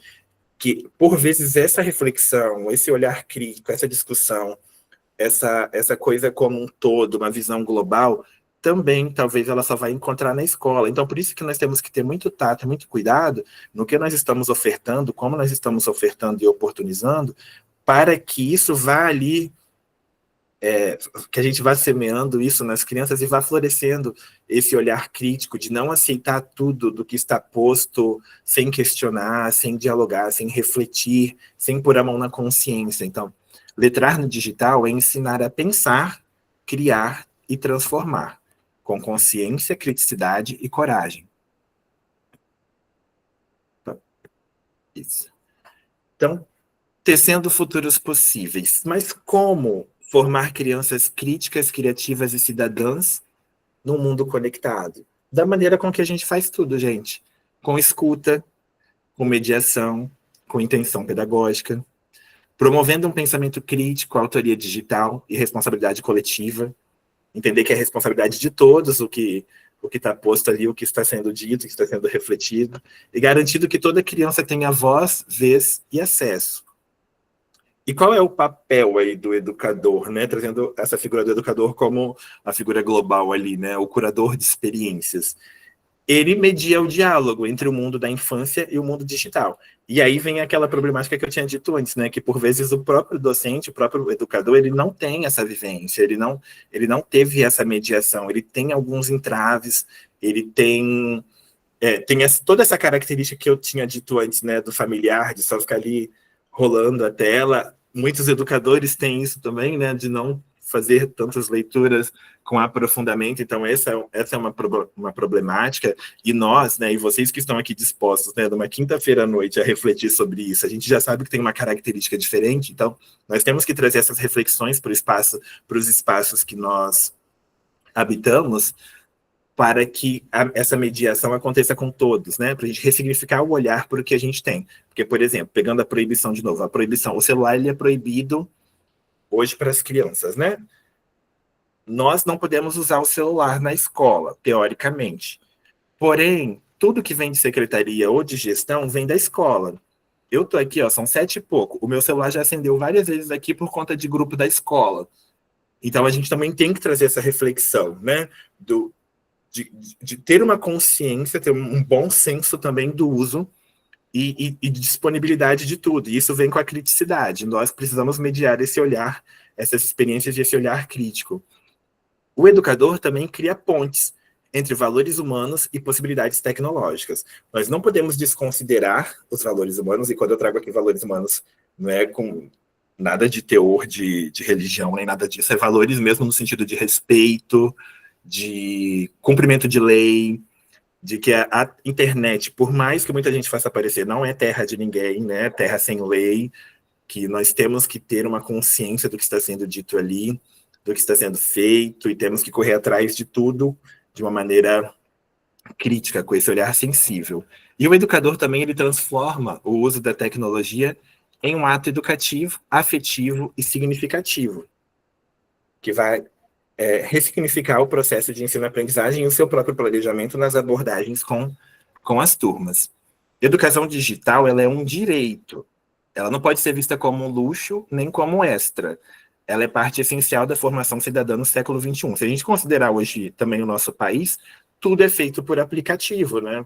que por vezes essa reflexão, esse olhar crítico, essa discussão, essa coisa como um todo, uma visão global, também talvez ela só vai encontrar na escola. Então, por isso que nós temos que ter muito tato, muito cuidado no que nós estamos ofertando, como nós estamos ofertando e oportunizando, para que isso vá ali, que a gente vá semeando isso nas crianças e vá florescendo esse olhar crítico de não aceitar tudo do que está posto sem questionar, sem dialogar, sem refletir, sem pôr a mão na consciência. Então, letrar no digital é ensinar a pensar, criar e transformar, com consciência, criticidade e coragem. Isso. Então, tecendo futuros possíveis. Mas como formar crianças críticas, criativas e cidadãs num mundo conectado? Da maneira com que a gente faz tudo, gente. Com escuta, com mediação, com intenção pedagógica, promovendo um pensamento crítico, autoria digital e responsabilidade coletiva, entender que é responsabilidade de todos o que está posto ali, o que está sendo dito, o que está sendo refletido, e garantindo que toda criança tenha voz, vez e acesso. E qual é o papel aí do educador, né? Trazendo essa figura do educador como a figura global ali, né? O curador de experiências. Ele media o diálogo entre o mundo da infância e o mundo digital. E aí vem aquela problemática que eu tinha dito antes, né? Que por vezes o próprio docente, o próprio educador, ele não tem essa vivência, ele não teve essa mediação, ele tem alguns entraves, ele tem toda essa característica que eu tinha dito antes, né? Do familiar, de só ficar ali rolando a tela. Muitos educadores têm isso também, né? De não fazer tantas leituras com aprofundamento. Então, essa é uma problemática. E nós, né, e vocês que estão aqui dispostos, né, numa quinta-feira à noite a refletir sobre isso, a gente já sabe que tem uma característica diferente. Então, nós temos que trazer essas reflexões para os espaços que nós habitamos, para que essa mediação aconteça com todos, né? Para a gente ressignificar o olhar para o que a gente tem. Porque, por exemplo, pegando a proibição de novo, o celular ele é proibido hoje para as crianças, né? nós não podemos usar o celular na escola, teoricamente. Porém, tudo que vem de secretaria ou de gestão vem da escola. Eu tô aqui, ó, são 7 e pouco. O meu celular já acendeu várias vezes aqui por conta de grupo da escola. Então, a gente também tem que trazer essa reflexão, né? De ter uma consciência, ter um bom senso também do uso e disponibilidade de tudo. E isso vem com a criticidade. Nós precisamos mediar esse olhar, essas experiências e esse olhar crítico. O educador também cria pontes entre valores humanos e possibilidades tecnológicas. Nós não podemos desconsiderar os valores humanos, e quando eu trago aqui valores humanos, não é com nada de teor de religião, nem nada disso, é valores mesmo no sentido de respeito, de cumprimento de lei, de que a internet, por mais que muita gente faça parecer, não é terra de ninguém, né? Terra sem lei, que nós temos que ter uma consciência do que está sendo dito ali, do que está sendo feito, e temos que correr atrás de tudo de uma maneira crítica, com esse olhar sensível. E o educador também, ele transforma o uso da tecnologia em um ato educativo, afetivo e significativo, que vai ressignificar o processo de ensino-aprendizagem e o seu próprio planejamento nas abordagens com as turmas. Educação digital, ela é um direito. Ela não pode ser vista como um luxo, nem como extra. Ela é parte essencial da formação cidadã no século XXI. Se a gente considerar hoje também o nosso país, tudo é feito por aplicativo, né?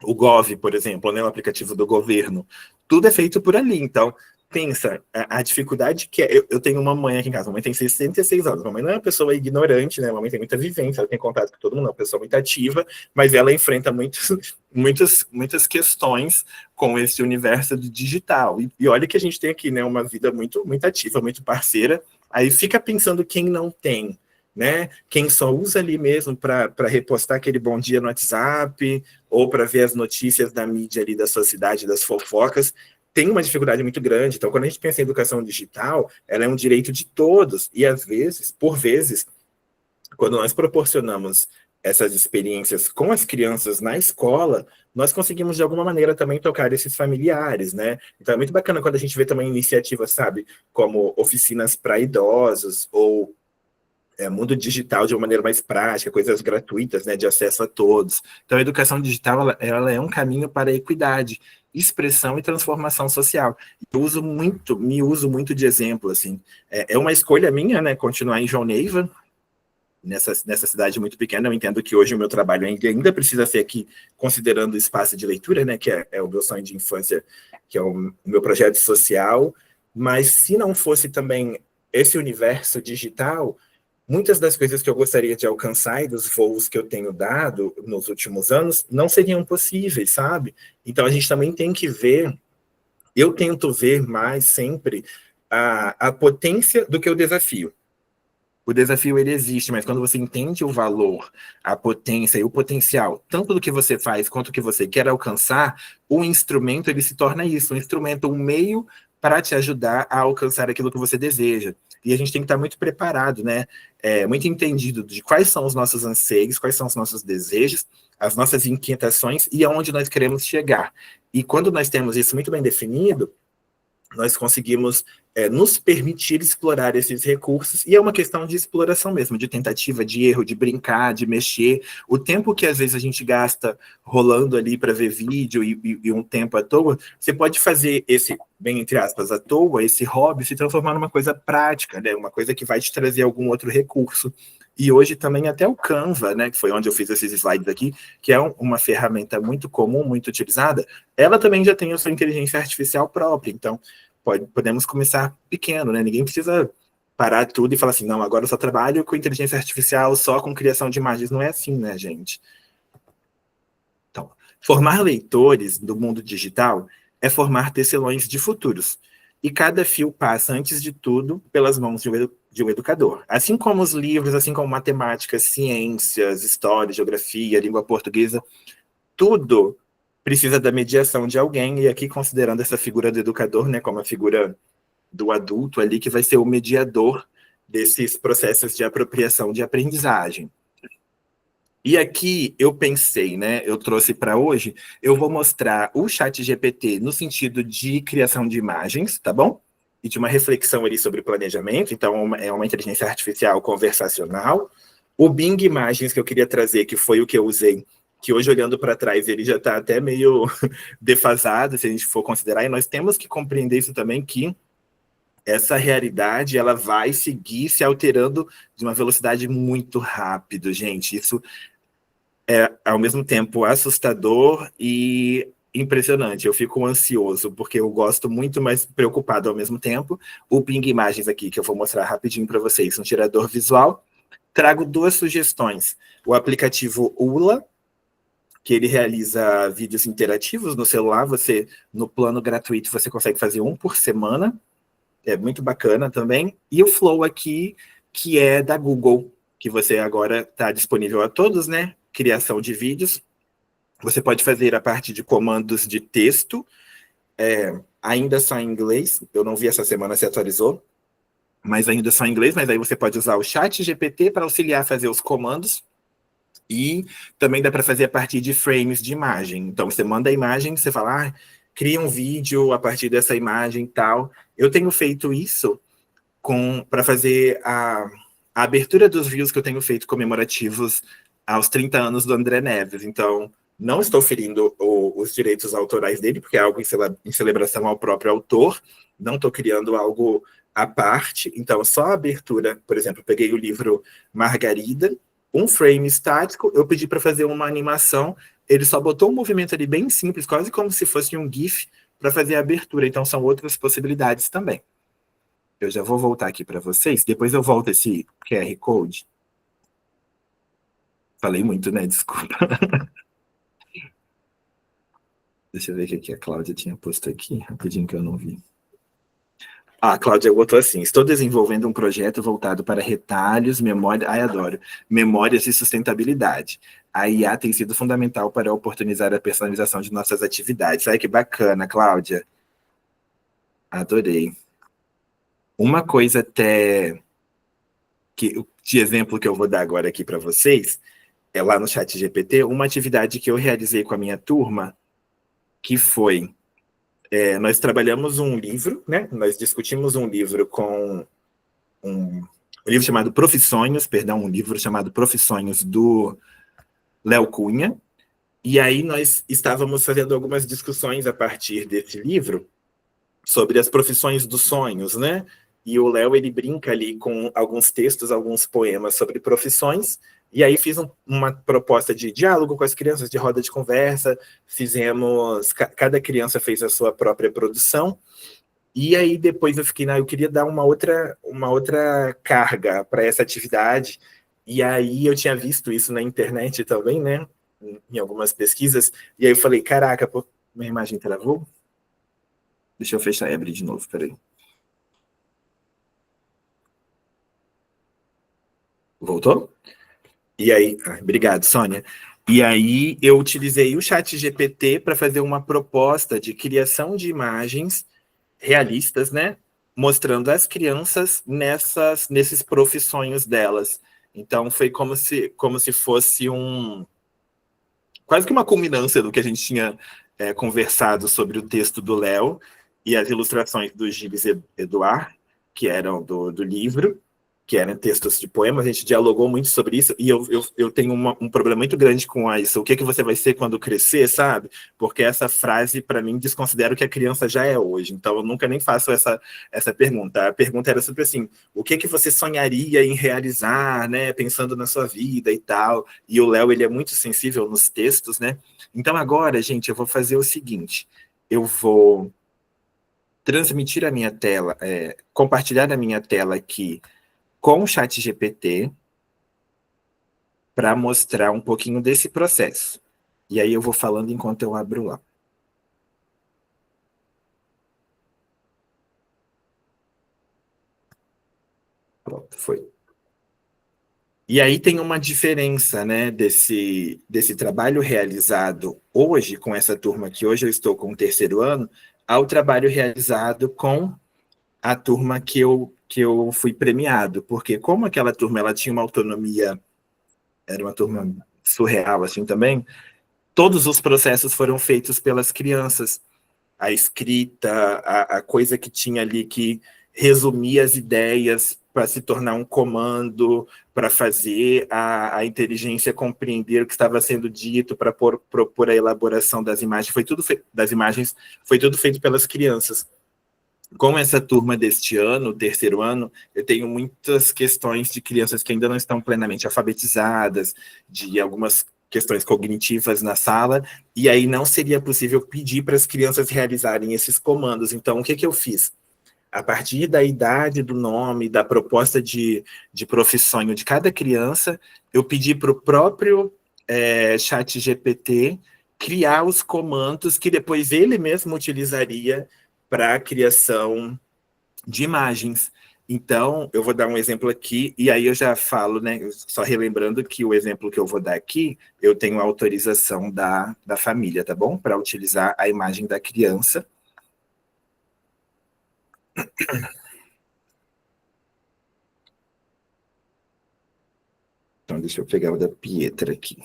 O Gov, por exemplo, né, o aplicativo do governo, tudo é feito por ali. Então, pensa, a dificuldade que é. Eu tenho uma mãe aqui em casa, a mãe tem 66 anos, a mãe não é uma pessoa ignorante, né? A mãe tem muita vivência, ela tem contato com todo mundo, é uma pessoa muito ativa, mas ela enfrenta muitas questões com esse universo do digital. E olha que a gente tem aqui, né, uma vida muito ativa, muito parceira, aí fica pensando quem não tem, né? Quem só usa ali mesmo para repostar aquele bom dia no WhatsApp, ou para ver as notícias da mídia ali da sua cidade, das fofocas, tem uma dificuldade muito grande. Então, quando a gente pensa em educação digital, ela é um direito de todos, e às vezes, por vezes, quando nós proporcionamos essas experiências com as crianças na escola, nós conseguimos, de alguma maneira, também tocar esses familiares, né? Então, é muito bacana quando a gente vê também iniciativas, sabe, como oficinas para idosos, ou mundo digital de uma maneira mais prática, coisas gratuitas, né, de acesso a todos. Então, a educação digital, ela é um caminho para a equidade, expressão e transformação social. Eu me uso muito de exemplo, assim. É uma escolha minha, né, continuar em João Neiva, nessa cidade muito pequena. Eu entendo que hoje o meu trabalho ainda precisa ser aqui, considerando o espaço de leitura, né, que é o meu sonho de infância, que é o meu projeto social, mas se não fosse também esse universo digital, muitas das coisas que eu gostaria de alcançar e dos voos que eu tenho dado nos últimos anos não seriam possíveis, sabe? Então, a gente também tem que ver, eu tento ver mais sempre a potência do que o desafio. O desafio, ele existe, mas quando você entende o valor, a potência e o potencial, tanto do que você faz quanto do que você quer alcançar, o instrumento, ele se torna isso, um instrumento, um meio para te ajudar a alcançar aquilo que você deseja. E a gente tem que estar muito preparado, né? Muito entendido de quais são os nossos anseios, quais são os nossos desejos, as nossas inquietações e aonde nós queremos chegar. E quando nós temos isso muito bem definido, nós conseguimos nos permitir explorar esses recursos, e é uma questão de exploração mesmo, de tentativa, de erro, de brincar, de mexer. O tempo que às vezes a gente gasta rolando ali para ver vídeo e um tempo à toa, você pode fazer esse, bem entre aspas, à toa, esse hobby se transformar numa coisa prática, né? Uma coisa que vai te trazer algum outro recurso. E hoje também até o Canva, né, que foi onde eu fiz esses slides aqui, que é uma ferramenta muito comum, muito utilizada, ela também já tem a sua inteligência artificial própria. Então, podemos começar pequeno, né? Ninguém precisa parar tudo e falar assim, não, agora eu só trabalho com inteligência artificial, só com criação de imagens. Não é assim, né, gente? Então, formar leitores do mundo digital é formar tecelões de futuros. E cada fio passa, antes de tudo, pelas mãos de um educador. Assim como os livros, assim como matemática, ciências, história, geografia, língua portuguesa, tudo precisa da mediação de alguém, e aqui considerando essa figura do educador, né, como a figura do adulto ali, que vai ser o mediador desses processos de apropriação de aprendizagem. E aqui eu pensei, né, eu trouxe para hoje, eu vou mostrar o ChatGPT no sentido de criação de imagens, tá bom? e de uma reflexão ali sobre planejamento, então é uma inteligência artificial conversacional. O Bing Imagens que eu queria trazer, que foi o que eu usei, que hoje, olhando para trás, ele já está até meio defasado, se a gente for considerar, e nós temos que compreender isso também, que essa realidade ela vai seguir se alterando de uma velocidade muito rápida, gente. Isso é, ao mesmo tempo, assustador e impressionante. Eu fico ansioso, porque eu gosto muito, mas preocupado ao mesmo tempo. O Bing Imagens aqui, que eu vou mostrar rapidinho para vocês, um tirador visual. Trago 2 sugestões. O aplicativo Ula, que ele realiza vídeos interativos no celular. Você, no plano gratuito, você consegue fazer 1 por semana. É muito bacana também. E o Flow aqui, que é da Google, que você agora está disponível a todos, né? Criação de vídeos. Você pode fazer a partir de comandos de texto, ainda só em inglês. Eu não vi essa semana se atualizou, mas ainda só em inglês. Mas aí você pode usar o chat GPT para auxiliar a fazer os comandos. E também dá para fazer a partir de frames de imagem. Então, você manda a imagem, você fala, cria um vídeo a partir dessa imagem e tal. Eu tenho feito isso para fazer a abertura dos views que eu tenho feito comemorativos aos 30 anos do André Neves. Então, não estou ferindo os direitos autorais dele, porque é algo em celebração ao próprio autor. Não estou criando algo à parte. Então, só a abertura, por exemplo, eu peguei o livro Margarida, um frame estático, eu pedi para fazer uma animação, ele só botou um movimento ali bem simples, quase como se fosse um GIF, para fazer a abertura. Então, são outras possibilidades também. Eu já vou voltar aqui para vocês, depois eu volto esse QR Code. Falei muito, né? Desculpa. Deixa eu ver o que a Cláudia tinha posto aqui, rapidinho que eu não vi. A Cláudia botou assim, estou desenvolvendo um projeto voltado para retalhos, memória... adoro. Memórias e sustentabilidade. A IA tem sido fundamental para oportunizar a personalização de nossas atividades. Ai, que bacana, Cláudia. Adorei. Uma coisa até de exemplo que eu vou dar agora aqui para vocês, é lá no chat GPT, uma atividade que eu realizei com a minha turma, que foi... nós trabalhamos um livro, né? Nós discutimos um livro com um livro chamado Profissonhos, um livro chamado Profissonhos do Léo Cunha, e aí nós estávamos fazendo algumas discussões a partir desse livro sobre as profissões dos sonhos, né? E o Léo, ele brinca ali com alguns textos, alguns poemas sobre profissões, e aí fiz uma proposta de diálogo com as crianças, de roda de conversa, cada criança fez a sua própria produção, e aí depois eu fiquei, eu queria dar uma outra carga para essa atividade, e aí eu tinha visto isso na internet também, né, em algumas pesquisas, e aí eu falei, caraca, minha imagem travou? Deixa eu fechar e abrir de novo, peraí. Voltou? E aí, obrigado, Sônia. E aí eu utilizei o chat GPT para fazer uma proposta de criação de imagens realistas, né? Mostrando as crianças nesses profissões delas. Então foi como se fosse quase que uma culminância do que a gente tinha conversado sobre o texto do Léo e as ilustrações do Gilles Eduard, que eram do livro, que eram textos de poemas. A gente dialogou muito sobre isso, e eu tenho um problema muito grande com isso. O que você vai ser quando crescer, sabe? Porque essa frase, para mim, desconsidera o que a criança já é hoje. Então, eu nunca nem faço essa pergunta. A pergunta era sempre assim, o que você sonharia em realizar, né? Pensando na sua vida e tal. E o Léo, ele é muito sensível nos textos, né? Então, agora, gente, eu vou fazer o seguinte. Eu vou transmitir a minha tela, compartilhar a minha tela aqui com o chat GPT para mostrar um pouquinho desse processo. E aí eu vou falando enquanto eu abro lá. Pronto, foi. E aí tem uma diferença, né, desse trabalho realizado hoje com essa turma, que hoje eu estou com o 3º ano, ao trabalho realizado com a turma que eu fui premiado, porque como aquela turma ela tinha uma autonomia, era uma turma surreal assim também, todos os processos foram feitos pelas crianças. a escrita, a coisa que tinha ali que resumia as ideias para se tornar um comando, para fazer a inteligência compreender o que estava sendo dito, para propor a elaboração das imagens. Foi tudo feito pelas crianças. Com essa turma deste ano, terceiro ano, eu tenho muitas questões de crianças que ainda não estão plenamente alfabetizadas, de algumas questões cognitivas na sala, e aí não seria possível pedir para as crianças realizarem esses comandos. Então, o que eu fiz? A partir da idade, do nome, da proposta de profissão de cada criança, eu pedi para o próprio chat GPT criar os comandos que depois ele mesmo utilizaria para a criação de imagens. Então, eu vou dar um exemplo aqui, e aí eu já falo, né, só relembrando que o exemplo que eu vou dar aqui, eu tenho a autorização da família, tá bom? Para utilizar a imagem da criança. Então, deixa eu pegar o da Pietra aqui.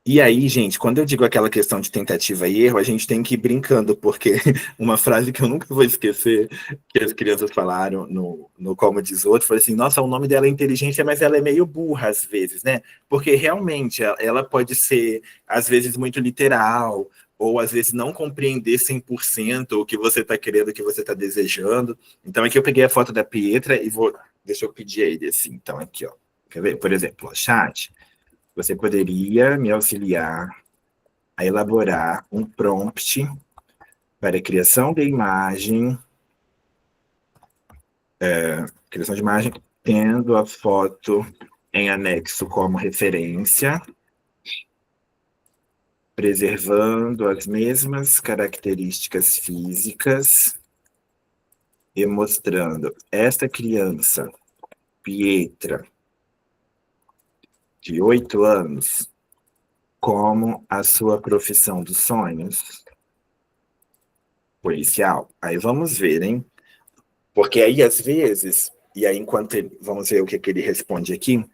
E aí, gente, quando eu digo aquela questão de tentativa e erro, a gente tem que ir brincando, porque uma frase que eu nunca vou esquecer, que as crianças falaram no Como Diz o Outro, foi assim, nossa, o nome dela é inteligência, mas ela é meio burra às vezes, né? Porque realmente ela pode ser, às vezes, muito literal, ou às vezes não compreender 100% o que você está querendo, o que você está desejando. Então aqui eu peguei a foto da Pietra e deixa eu pedir a ele assim, então aqui, ó. Quer ver? Por exemplo, ó, chat. Você poderia me auxiliar a elaborar um prompt para a criação de imagem, tendo a foto em anexo como referência, preservando as mesmas características físicas e mostrando esta criança, Pietra, de 8 anos, como a sua profissão dos sonhos, policial. Aí vamos ver, hein? Porque aí, às vezes, e aí vamos ver o que ele responde aqui,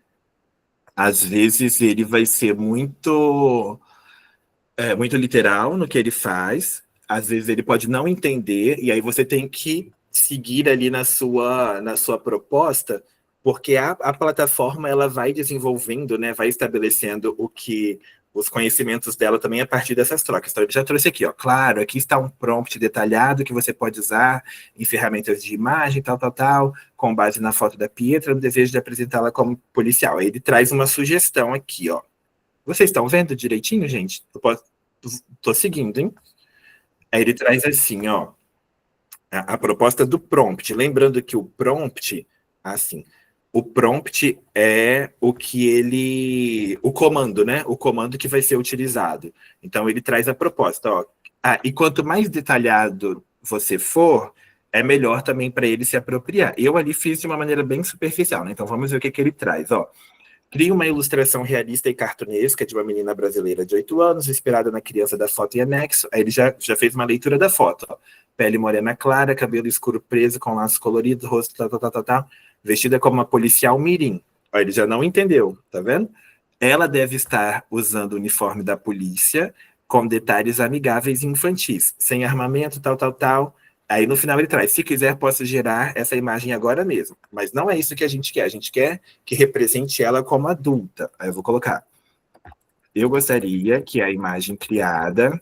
às vezes ele vai ser muito literal no que ele faz, às vezes ele pode não entender, e aí você tem que seguir ali na sua proposta, porque a plataforma ela vai desenvolvendo, né, vai estabelecendo os conhecimentos dela também a partir dessas trocas. Então, ele já trouxe aqui, ó, claro, aqui está um prompt detalhado que você pode usar em ferramentas de imagem, tal, com base na foto da Pietra, no desejo de apresentá-la como policial. Aí ele traz uma sugestão aqui, ó. Vocês estão vendo direitinho, gente? Tô seguindo, hein? Aí ele traz assim, ó, a proposta do prompt. Lembrando que o prompt, assim, o prompt é o comando, né? O comando que vai ser utilizado. Então, ele traz a proposta, ó. E quanto mais detalhado você for, é melhor também para ele se apropriar. Eu ali fiz de uma maneira bem superficial, né? Então, vamos ver o que ele traz, ó. Cria uma ilustração realista e cartunesca de uma menina brasileira de 8 anos, inspirada na criança da foto em anexo. Aí ele já fez uma leitura da foto, ó. Pele morena clara, cabelo escuro preso com laços coloridos, rosto tal, vestida como uma policial mirim. Ó, ele já não entendeu, tá vendo? Ela deve estar usando o uniforme da polícia, com detalhes amigáveis e infantis, sem armamento, tal. Aí no final ele traz, se quiser posso gerar essa imagem agora mesmo. Mas não é isso que a gente quer que represente ela como adulta. Aí eu vou colocar, eu gostaria que a imagem criada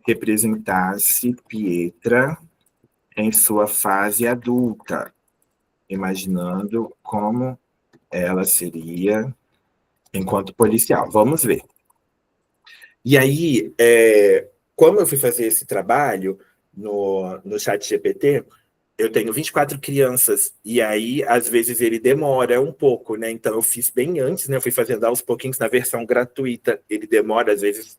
representasse Pietra em sua fase adulta, imaginando como ela seria enquanto policial. Vamos ver. E aí, como eu fui fazer esse trabalho no chat GPT, eu tenho 24 crianças, e aí, às vezes, ele demora um pouco, né? Então, eu fiz bem antes, né? Eu fui fazendo aos pouquinhos na versão gratuita. Ele demora, às vezes,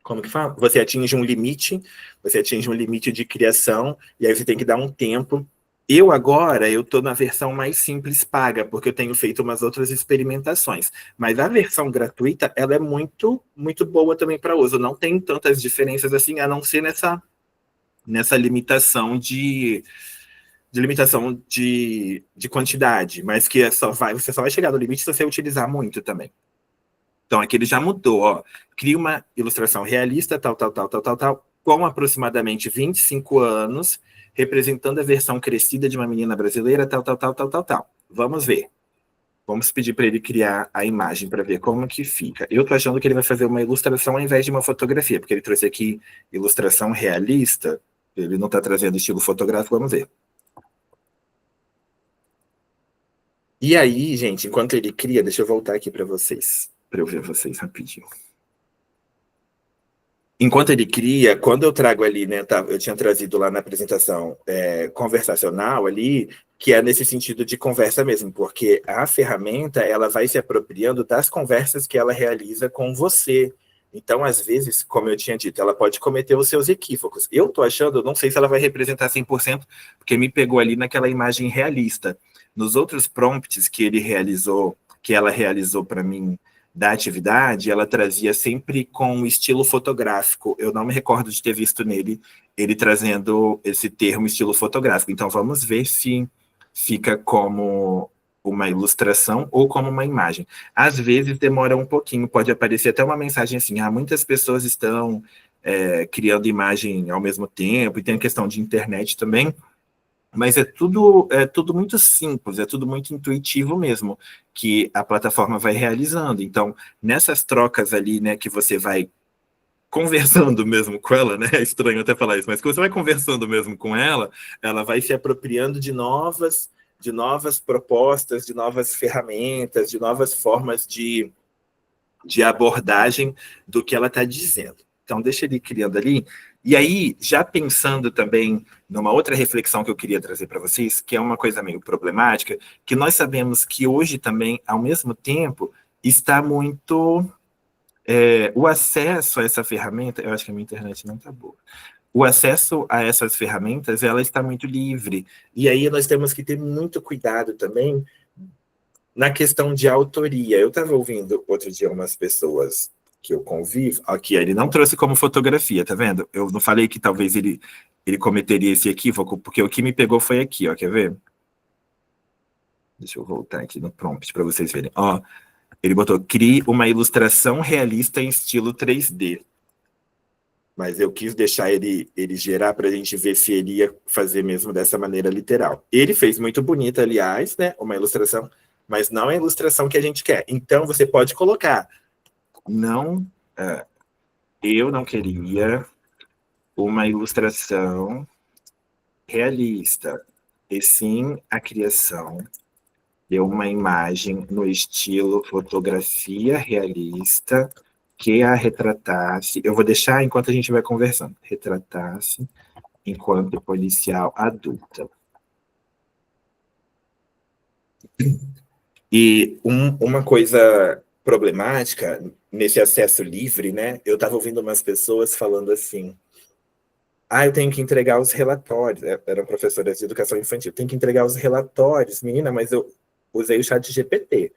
como que fala? Você atinge um limite de criação, e aí você tem que dar um tempo. Eu estou na versão mais simples paga, porque eu tenho feito umas outras experimentações. Mas a versão gratuita, ela é muito, muito boa também para uso. Não tem tantas diferenças assim, a não ser nessa limitação de quantidade, mas que você só vai chegar no limite se você utilizar muito também. Então, aqui ele já mudou, ó. Cria uma ilustração realista, tal, com aproximadamente 25 anos, representando a versão crescida de uma menina brasileira, tal. Vamos ver. Vamos pedir para ele criar a imagem para ver como que fica. Eu tô achando que ele vai fazer uma ilustração ao invés de uma fotografia, porque ele trouxe aqui ilustração realista, ele não está trazendo estilo fotográfico, vamos ver. E aí, gente, enquanto ele cria, deixa eu voltar aqui para vocês, para eu ver vocês rapidinho. Enquanto ele cria, quando eu trago ali, né, eu tinha trazido lá na apresentação conversacional ali, que é nesse sentido de conversa mesmo, porque a ferramenta, ela vai se apropriando das conversas que ela realiza com você. Então, às vezes, como eu tinha dito, ela pode cometer os seus equívocos. Eu tô achando, não sei se ela vai representar 100%, porque me pegou ali naquela imagem realista. Nos outros prompts que ele realizou, que ela realizou para mim, da atividade, ela trazia sempre com estilo fotográfico. Eu não me recordo de ter visto nele ele trazendo esse termo estilo fotográfico. Então, vamos ver se fica como uma ilustração ou como uma imagem. Às vezes demora um pouquinho, pode aparecer até uma mensagem assim, muitas pessoas estão criando imagem ao mesmo tempo, e tem a questão de internet também, mas é tudo muito simples, é tudo muito intuitivo mesmo, que a plataforma vai realizando. Então, nessas trocas ali, né, que você vai conversando mesmo com ela, né, é estranho até falar isso, mas que você vai conversando mesmo com ela, ela vai se apropriando de novas propostas, de novas ferramentas, de novas formas de abordagem do que ela está dizendo. Então, deixa ele criando ali. E aí, já pensando também numa outra reflexão que eu queria trazer para vocês, que é uma coisa meio problemática, que nós sabemos que hoje também, ao mesmo tempo, está muito... o acesso a essa ferramenta... Eu acho que a minha internet não está boa. O acesso a essas ferramentas, ela está muito livre. E aí nós temos que ter muito cuidado também na questão de autoria. Eu estava ouvindo outro dia umas pessoas que eu convivo, aqui ele não trouxe como fotografia, tá vendo? Eu não falei que talvez ele cometeria esse equívoco, porque o que me pegou foi aqui, ó, quer ver? Deixa eu voltar aqui no prompt para vocês verem. Ó, ele botou, crie uma ilustração realista em estilo 3D. Mas eu quis deixar ele gerar para a gente ver se ele ia fazer mesmo dessa maneira literal. Ele fez muito bonita, aliás, né, uma ilustração, mas não é a ilustração que a gente quer. Então, você pode colocar, eu não queria uma ilustração realista, e sim a criação de uma imagem no estilo fotografia realista que a retratasse, eu vou deixar enquanto a gente vai conversando, retratasse enquanto policial adulta. E uma coisa problemática nesse acesso livre, né? Eu estava ouvindo umas pessoas falando assim, eu tenho que entregar os relatórios, eram professoras de educação infantil, tenho que entregar os relatórios, menina, mas eu usei o chat GPT.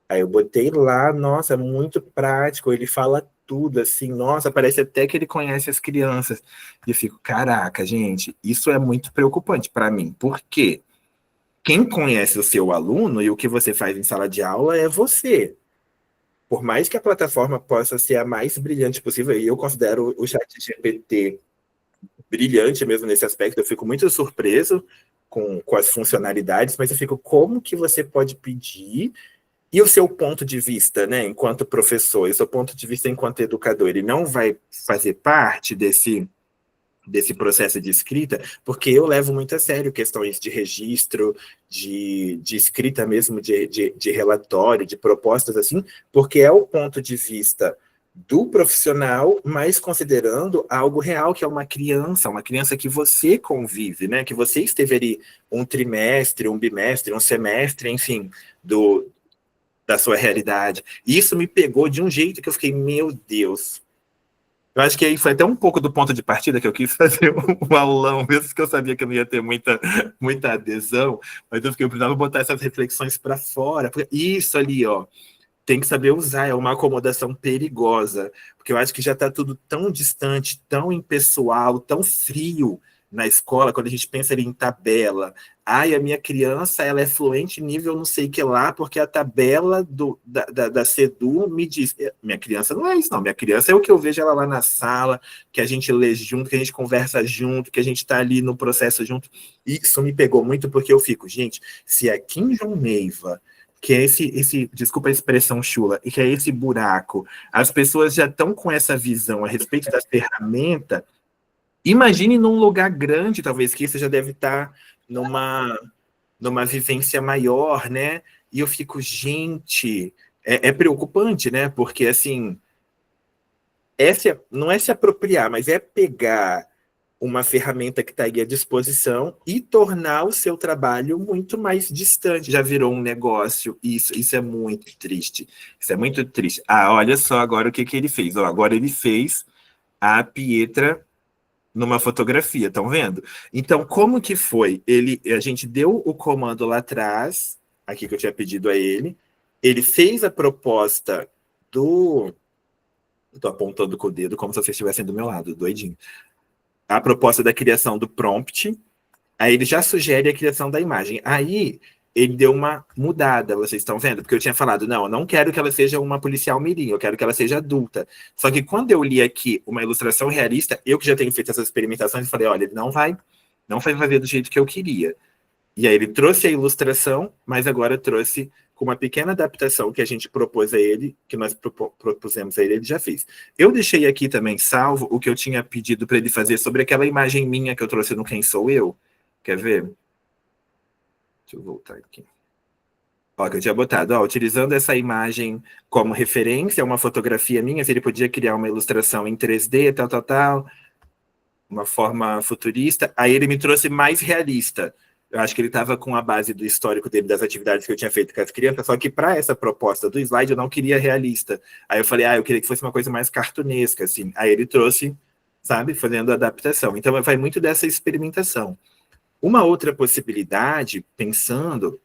Aí eu botei lá, nossa, muito prático, ele fala tudo, assim, nossa, parece até que ele conhece as crianças. E eu fico, caraca, gente, isso é muito preocupante para mim, porque quem conhece o seu aluno e o que você faz em sala de aula é você. Por mais que a plataforma possa ser a mais brilhante possível, e eu considero o chat GPT brilhante mesmo nesse aspecto, eu fico muito surpreso com as funcionalidades, mas eu fico, como que você pode pedir, e o seu ponto de vista, né, enquanto professor, e o seu ponto de vista enquanto educador, ele não vai fazer parte desse processo de escrita, porque eu levo muito a sério questões de registro, de escrita mesmo, de relatório, de propostas assim, porque é o ponto de vista do profissional, mas considerando algo real, que é uma criança que você convive, né? Que você esteve ali um trimestre, um bimestre, um semestre, enfim, da sua realidade. E isso me pegou de um jeito que eu fiquei, meu Deus. Eu acho que aí foi até um pouco do ponto de partida que eu quis fazer um aulão, mesmo que eu sabia que eu não ia ter muita adesão, mas eu precisava botar essas reflexões para fora. Isso ali, ó, tem que saber usar, é uma acomodação perigosa, porque eu acho que já está tudo tão distante, tão impessoal, tão frio, na escola, quando a gente pensa ali em tabela. Ai, a minha criança, ela é fluente nível não sei o que lá, porque a tabela da Sedu me diz. Minha criança não é isso, não. Minha criança é o que eu vejo ela lá na sala, que a gente lê junto, que a gente conversa junto, que a gente está ali no processo junto. Isso me pegou muito, porque eu fico, gente, se a Kim Jong Neiva, que é desculpa a expressão chula, e que é esse buraco, as pessoas já estão com essa visão a respeito da ferramenta. Imagine num lugar grande, talvez, que você já deve estar numa vivência maior, né? E eu fico, gente, é preocupante, né? Porque, assim, não é se apropriar, mas é pegar uma ferramenta que está aí à disposição e tornar o seu trabalho muito mais distante. Já virou um negócio, isso é muito triste. Isso é muito triste. Ah, olha só agora o que ele fez. Ó, agora ele fez a Pietra numa fotografia, estão vendo? Então, como que foi? A gente deu o comando lá atrás, aqui que eu tinha pedido a ele fez a proposta do... Estou apontando com o dedo como se vocês estivessem do meu lado, doidinho. A proposta da criação do prompt, aí ele já sugere a criação da imagem. Aí ele deu uma mudada, vocês estão vendo? Porque eu tinha falado, não, eu não quero que ela seja uma policial mirim, eu quero que ela seja adulta. Só que quando eu li aqui uma ilustração realista, eu que já tenho feito essas experimentações, eu falei, olha, ele não vai fazer do jeito que eu queria. E aí ele trouxe a ilustração, mas agora trouxe com uma pequena adaptação que a gente propôs a ele, que nós propusemos a ele já fez. Eu deixei aqui também salvo o que eu tinha pedido para ele fazer sobre aquela imagem minha que eu trouxe no Quem Sou Eu. Quer ver? Deixa eu voltar aqui. Ó, que eu tinha botado, ó, utilizando essa imagem como referência, uma fotografia minha, ele podia criar uma ilustração em 3D, tal, uma forma futurista. Aí ele me trouxe mais realista. Eu acho que ele estava com a base do histórico dele, das atividades que eu tinha feito com as crianças, só que para essa proposta do slide eu não queria realista. Aí eu falei, eu queria que fosse uma coisa mais cartunesca, assim. Aí ele trouxe, sabe, fazendo a adaptação. Então vai muito dessa experimentação. Uma outra possibilidade, pensando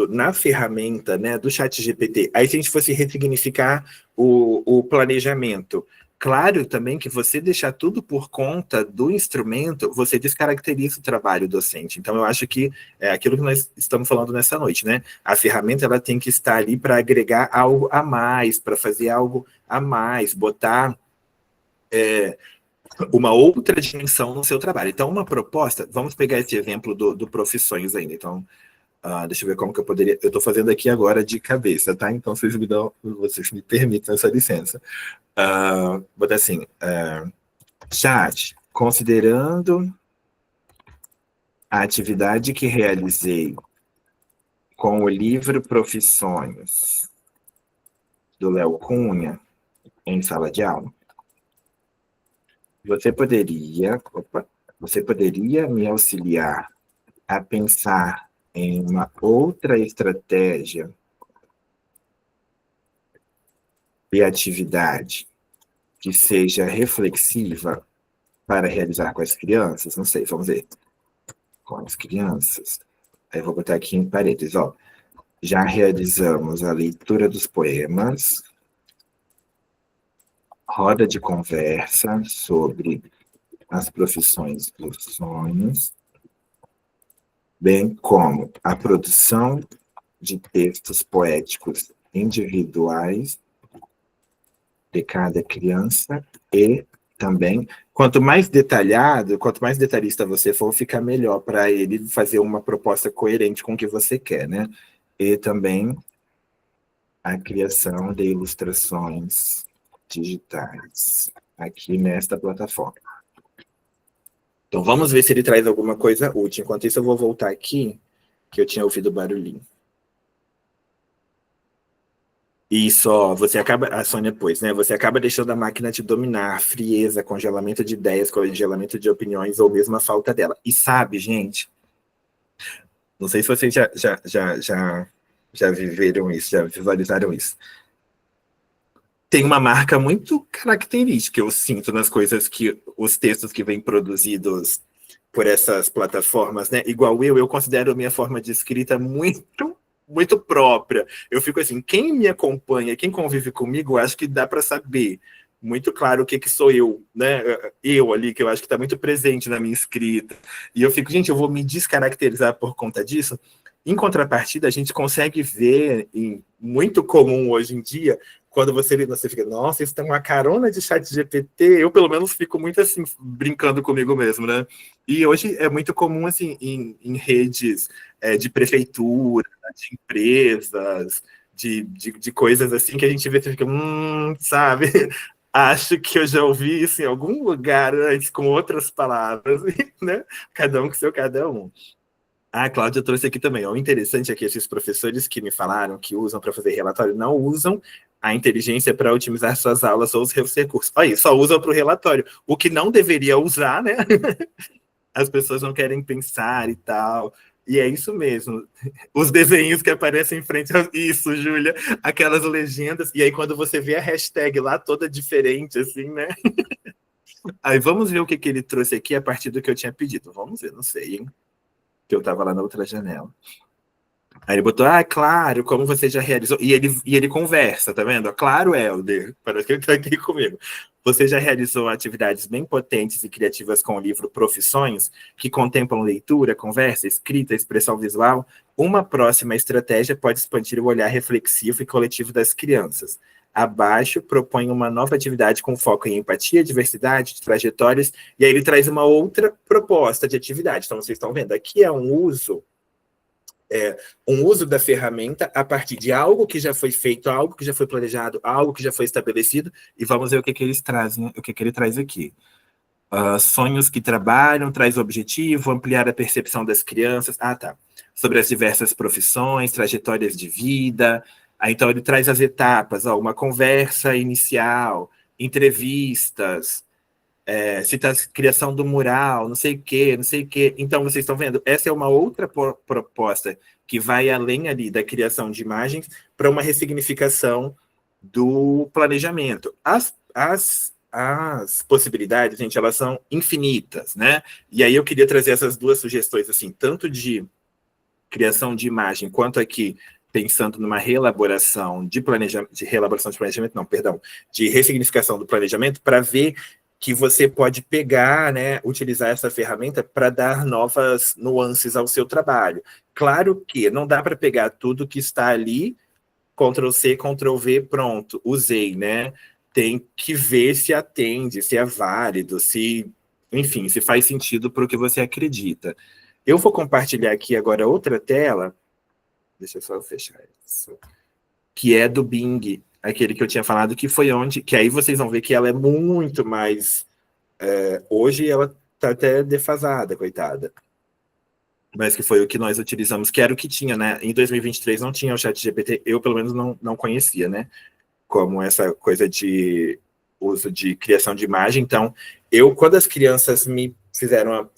na ferramenta, né, do ChatGPT, aí se a gente fosse ressignificar o planejamento, claro também que você deixar tudo por conta do instrumento, você descaracteriza o trabalho docente. Então, eu acho que é aquilo que nós estamos falando nessa noite, né? A ferramenta ela tem que estar ali para agregar algo a mais, para fazer algo a mais, botar uma outra dimensão no seu trabalho. Então, uma proposta, vamos pegar esse exemplo do Profissões ainda. Então, deixa eu ver como que eu poderia... Eu estou fazendo aqui agora de cabeça, tá? Então, vocês me permitem essa licença. Vou botar assim, chat, considerando a atividade que realizei com o livro Profissões do Léo Cunha em sala de aula, você poderia me auxiliar a pensar em uma outra estratégia de atividade que seja reflexiva para realizar com as crianças? Não sei, vamos ver. Com as crianças. Aí eu vou botar aqui em paredes, ó. Já realizamos a leitura dos poemas, roda de conversa sobre as profissões dos sonhos, bem como a produção de textos poéticos individuais de cada criança e também, quanto mais detalhista você for, fica melhor para ele fazer uma proposta coerente com o que você quer, né? E também a criação de ilustrações digitais aqui nesta plataforma. Então, vamos ver se ele traz alguma coisa útil. Enquanto isso, eu vou voltar aqui, que eu tinha ouvido o barulhinho. Isso, ó, a Sônia pôs, né? Você acaba deixando a máquina te dominar, frieza, congelamento de ideias, congelamento de opiniões, ou mesmo a falta dela. E sabe, gente, não sei se vocês já viveram isso, já visualizaram isso. Tem uma marca muito característica, eu sinto, nas coisas os textos que vêm produzidos por essas plataformas, né? Igual eu considero a minha forma de escrita muito própria. Eu fico assim, quem me acompanha, quem convive comigo, acho que dá para saber. muito claro o que sou eu, né? Eu ali, que eu acho que está muito presente na minha escrita. E eu fico, gente, eu vou me descaracterizar por conta disso. Em contrapartida, a gente consegue ver, muito comum hoje em dia, quando você lê, você fica, nossa, isso tem uma carona de ChatGPT. Eu, pelo menos, fico muito assim, brincando comigo mesmo, né? E hoje é muito comum, assim, em redes de prefeitura, de empresas, de coisas assim, que a gente vê e fica, sabe? Acho que eu já ouvi isso em algum lugar antes, com outras palavras, né? Cada um com seu cada um. A Cláudia trouxe aqui também. O interessante é que esses professores que me falaram que usam para fazer relatório não usam a inteligência para otimizar suas aulas ou os seus recursos. Olha aí, só usam para o relatório. O que não deveria usar, né? As pessoas não querem pensar e tal. E é isso mesmo. Os desenhos que aparecem em frente a isso, Júlia, aquelas legendas. E aí, quando você vê a hashtag lá toda diferente, assim, né? Aí vamos ver o que ele trouxe aqui a partir do que eu tinha pedido. Vamos ver, não sei, hein? Que eu estava lá na outra janela. Aí ele botou, claro, como você já realizou. E ele conversa, tá vendo? Claro, Helder, parece que ele está aqui comigo. Você já realizou atividades bem potentes e criativas com o livro Profissões, que contemplam leitura, conversa, escrita, expressão visual? Uma próxima estratégia pode expandir o olhar reflexivo e coletivo das crianças. Abaixo, propõe uma nova atividade com foco em empatia, diversidade, trajetórias, e aí ele traz uma outra proposta de atividade. Então, vocês estão vendo, aqui é um uso da ferramenta a partir de algo que já foi feito, algo que já foi planejado, algo que já foi estabelecido, e vamos ver o que eles trazem, o que ele traz aqui. Sonhos que trabalham, traz objetivo, ampliar a percepção das crianças, sobre as diversas profissões, trajetórias de vida. Então ele traz as etapas, uma conversa inicial, entrevistas, criação do mural, não sei o quê, não sei o quê. Então, vocês estão vendo? Essa é uma outra proposta que vai além ali da criação de imagens para uma ressignificação do planejamento. As possibilidades, gente, elas são infinitas, né? E aí eu queria trazer essas duas sugestões, assim, tanto de criação de imagem, quanto aqui pensando numa reelaboração de planejamento, de ressignificação do planejamento, para ver que você pode pegar, né, utilizar essa ferramenta para dar novas nuances ao seu trabalho. Claro que não dá para pegar tudo que está ali, Ctrl+C, Ctrl+V, pronto, usei, né? Tem que ver se atende, se é válido, enfim, se faz sentido para o que você acredita. Eu vou compartilhar aqui agora outra tela, deixa eu só fechar isso, que é do Bing, aquele que eu tinha falado, que aí vocês vão ver que ela é muito mais... hoje ela está até defasada, coitada. Mas que foi o que nós utilizamos, que era o que tinha, né? Em 2023 não tinha o ChatGPT, eu pelo menos não conhecia, né? Como essa coisa de uso de criação de imagem. Então, quando as crianças me fizeram...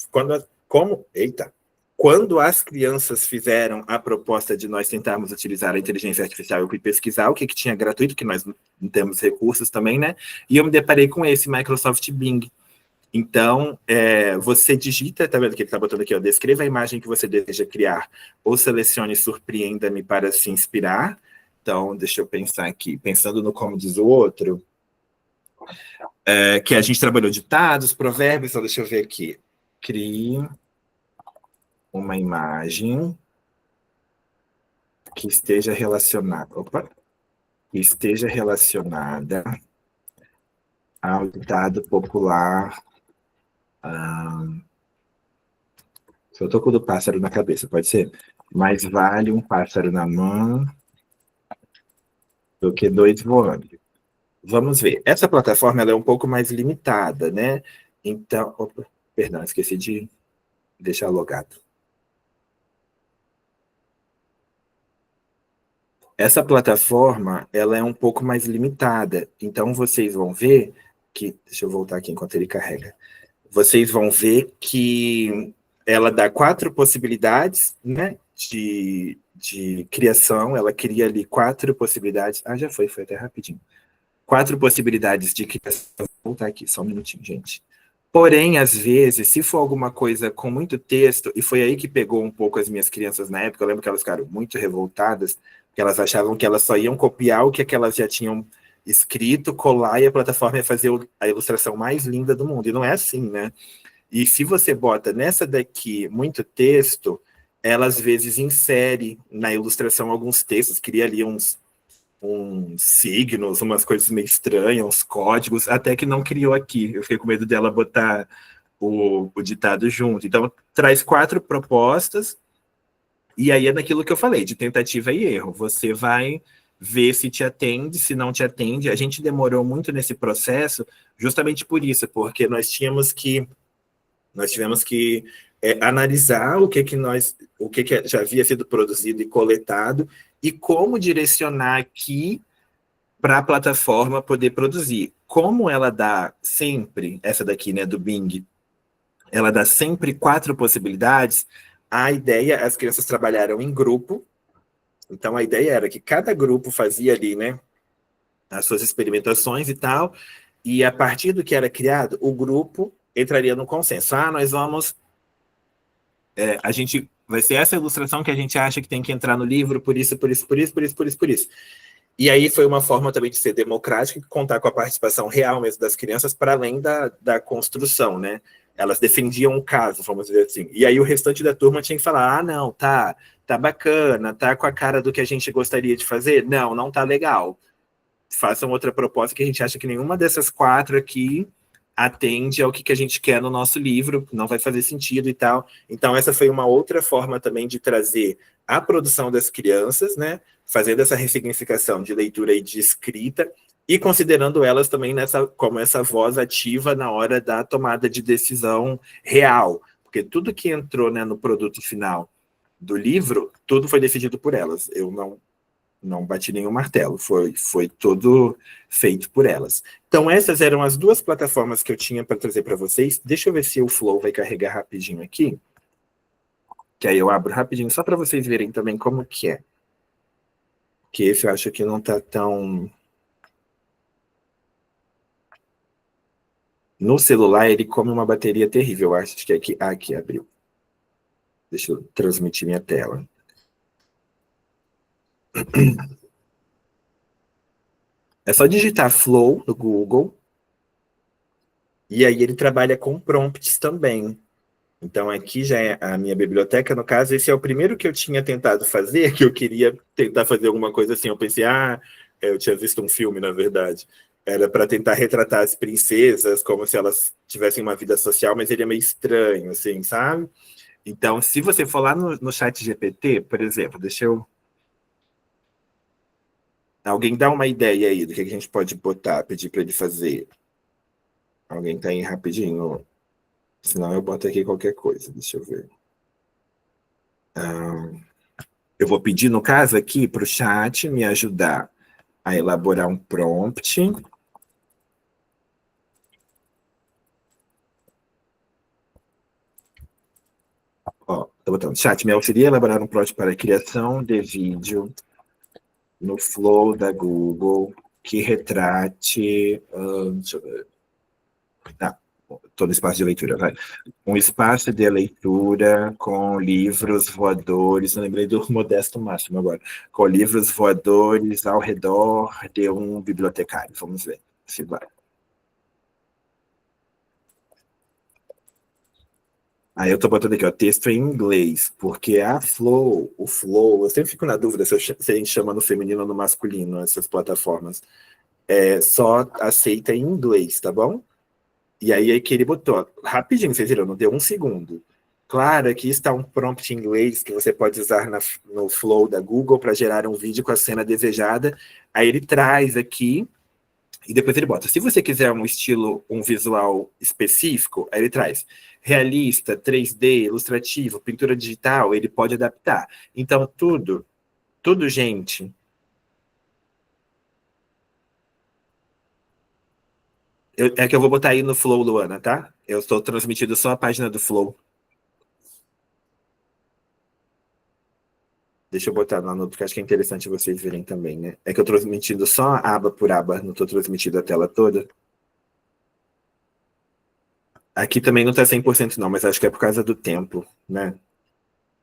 Quando as crianças fizeram a proposta de nós tentarmos utilizar a inteligência artificial, eu fui pesquisar o que tinha gratuito, que nós não temos recursos também, né? E eu me deparei com esse Microsoft Bing. Então, você digita, tá vendo que ele está botando aqui, ó, descreva a imagem que você deseja criar, ou selecione surpreenda-me para se inspirar. Então, deixa eu pensar aqui, pensando no como diz o outro, que a gente trabalhou ditados, provérbios, então deixa eu ver aqui. Crie uma imagem que esteja relacionada, ao ditado popular. Se eu tô com o do pássaro na cabeça, pode ser? Mais vale um pássaro na mão do que dois voando. Vamos ver. Essa plataforma ela é um pouco mais limitada, né? Então, perdão, esqueci de deixar logado. Essa plataforma ela é um pouco mais limitada. Então, vocês vão ver que... Deixa eu voltar aqui enquanto ele carrega. Vocês vão ver que ela dá 4 possibilidades, né, de criação. Ela cria ali 4 possibilidades. Já foi até rapidinho. 4 possibilidades de criação. Vou voltar aqui, só um minutinho, gente. Porém, às vezes, se for alguma coisa com muito texto, e foi aí que pegou um pouco as minhas crianças na época, eu lembro que elas ficaram muito revoltadas, porque elas achavam que elas só iam copiar o que elas já tinham escrito, colar e a plataforma ia fazer a ilustração mais linda do mundo. E não é assim, né? E se você bota nessa daqui muito texto, ela às vezes insere na ilustração alguns textos, cria ali uns signos, umas coisas meio estranhas, uns códigos, até que não criou aqui. Eu fiquei com medo dela botar o ditado junto. Então, traz 4 propostas, e aí é naquilo que eu falei, de tentativa e erro. Você vai ver se te atende, se não te atende. A gente demorou muito nesse processo justamente por isso, porque nós tivemos que analisar o que já havia sido produzido e coletado e como direcionar aqui para a plataforma poder produzir. Como ela dá sempre, essa daqui, né, do Bing, ela dá sempre 4 possibilidades, a ideia, as crianças trabalharam em grupo, então a ideia era que cada grupo fazia ali, né, as suas experimentações e tal, e a partir do que era criado, o grupo entraria no consenso. Nós vamos... a gente vai ser essa ilustração que a gente acha que tem que entrar no livro, por isso, por isso, por isso, por isso, por isso, por isso. E aí foi uma forma também de ser democrático e contar com a participação real mesmo das crianças, para além da construção, né? Elas defendiam o caso, vamos dizer assim. E aí o restante da turma tinha que falar, não, tá bacana, tá com a cara do que a gente gostaria de fazer? Não, não tá legal. Façam outra proposta, que a gente acha que nenhuma dessas 4 aqui atende ao que a gente quer no nosso livro, não vai fazer sentido e tal. Então essa foi uma outra forma também de trazer a produção das crianças, né, fazendo essa ressignificação de leitura e de escrita, e considerando elas também como essa voz ativa na hora da tomada de decisão real, porque tudo que entrou, né, no produto final do livro, tudo foi decidido por elas. Eu não bati nenhum martelo, foi tudo feito por elas. Então essas eram as 2 plataformas que eu tinha para trazer para vocês. Deixa eu ver se o Flow vai carregar rapidinho aqui, que aí eu abro rapidinho, só para vocês verem também como que é. Que esse eu acho que não está tão... No celular ele come uma bateria terrível, eu acho que aqui... aqui, abriu. Deixa eu transmitir minha tela. É só digitar Flow no Google, e aí ele trabalha com prompts também. Então aqui já é a minha biblioteca, no caso, esse é o primeiro que eu tinha tentado fazer, que eu queria tentar fazer alguma coisa assim. Eu pensei, eu tinha visto um filme, na verdade. Era para tentar retratar as princesas como se elas tivessem uma vida social, mas ele é meio estranho, assim, sabe? Então, se você for lá no chat GPT, por exemplo, deixa eu... Alguém dá uma ideia aí do que a gente pode botar, pedir para ele fazer. Alguém tá aí rapidinho? Senão eu boto aqui qualquer coisa, deixa eu ver. Eu vou pedir, no caso aqui, para o chat me ajudar a elaborar um prompt. Ó, tô botando, chat, me auxilia a elaborar um prompt para a criação de vídeo no Flow da Google que retrate... deixa eu ver. Todo espaço de leitura, vai. Um espaço de leitura com livros voadores, não lembrei do Modesto Máximo agora, com livros voadores ao redor de um bibliotecário. Vamos ver se vai. Aí eu tô botando aqui, ó, texto em inglês, porque o Flow, eu sempre fico na dúvida se a gente chama no feminino ou no masculino, essas plataformas. Só aceita em inglês, tá bom? E aí é que ele botou, rapidinho, vocês viram, não deu um segundo. Claro, aqui está um prompt em inglês que você pode usar no Flow da Google para gerar um vídeo com a cena desejada. Aí ele traz aqui, e depois ele bota, se você quiser um estilo, um visual específico, aí ele traz realista, 3D, ilustrativo, pintura digital, ele pode adaptar. Então, tudo, gente... É que eu vou botar aí no Flow, Luana, tá? Eu estou transmitindo só a página do Flow. Deixa eu botar lá no... porque acho que é interessante vocês verem também, né? É que eu estou transmitindo só aba por aba, não estou transmitindo a tela toda. Aqui também não está 100% não, mas acho que é por causa do tempo, né?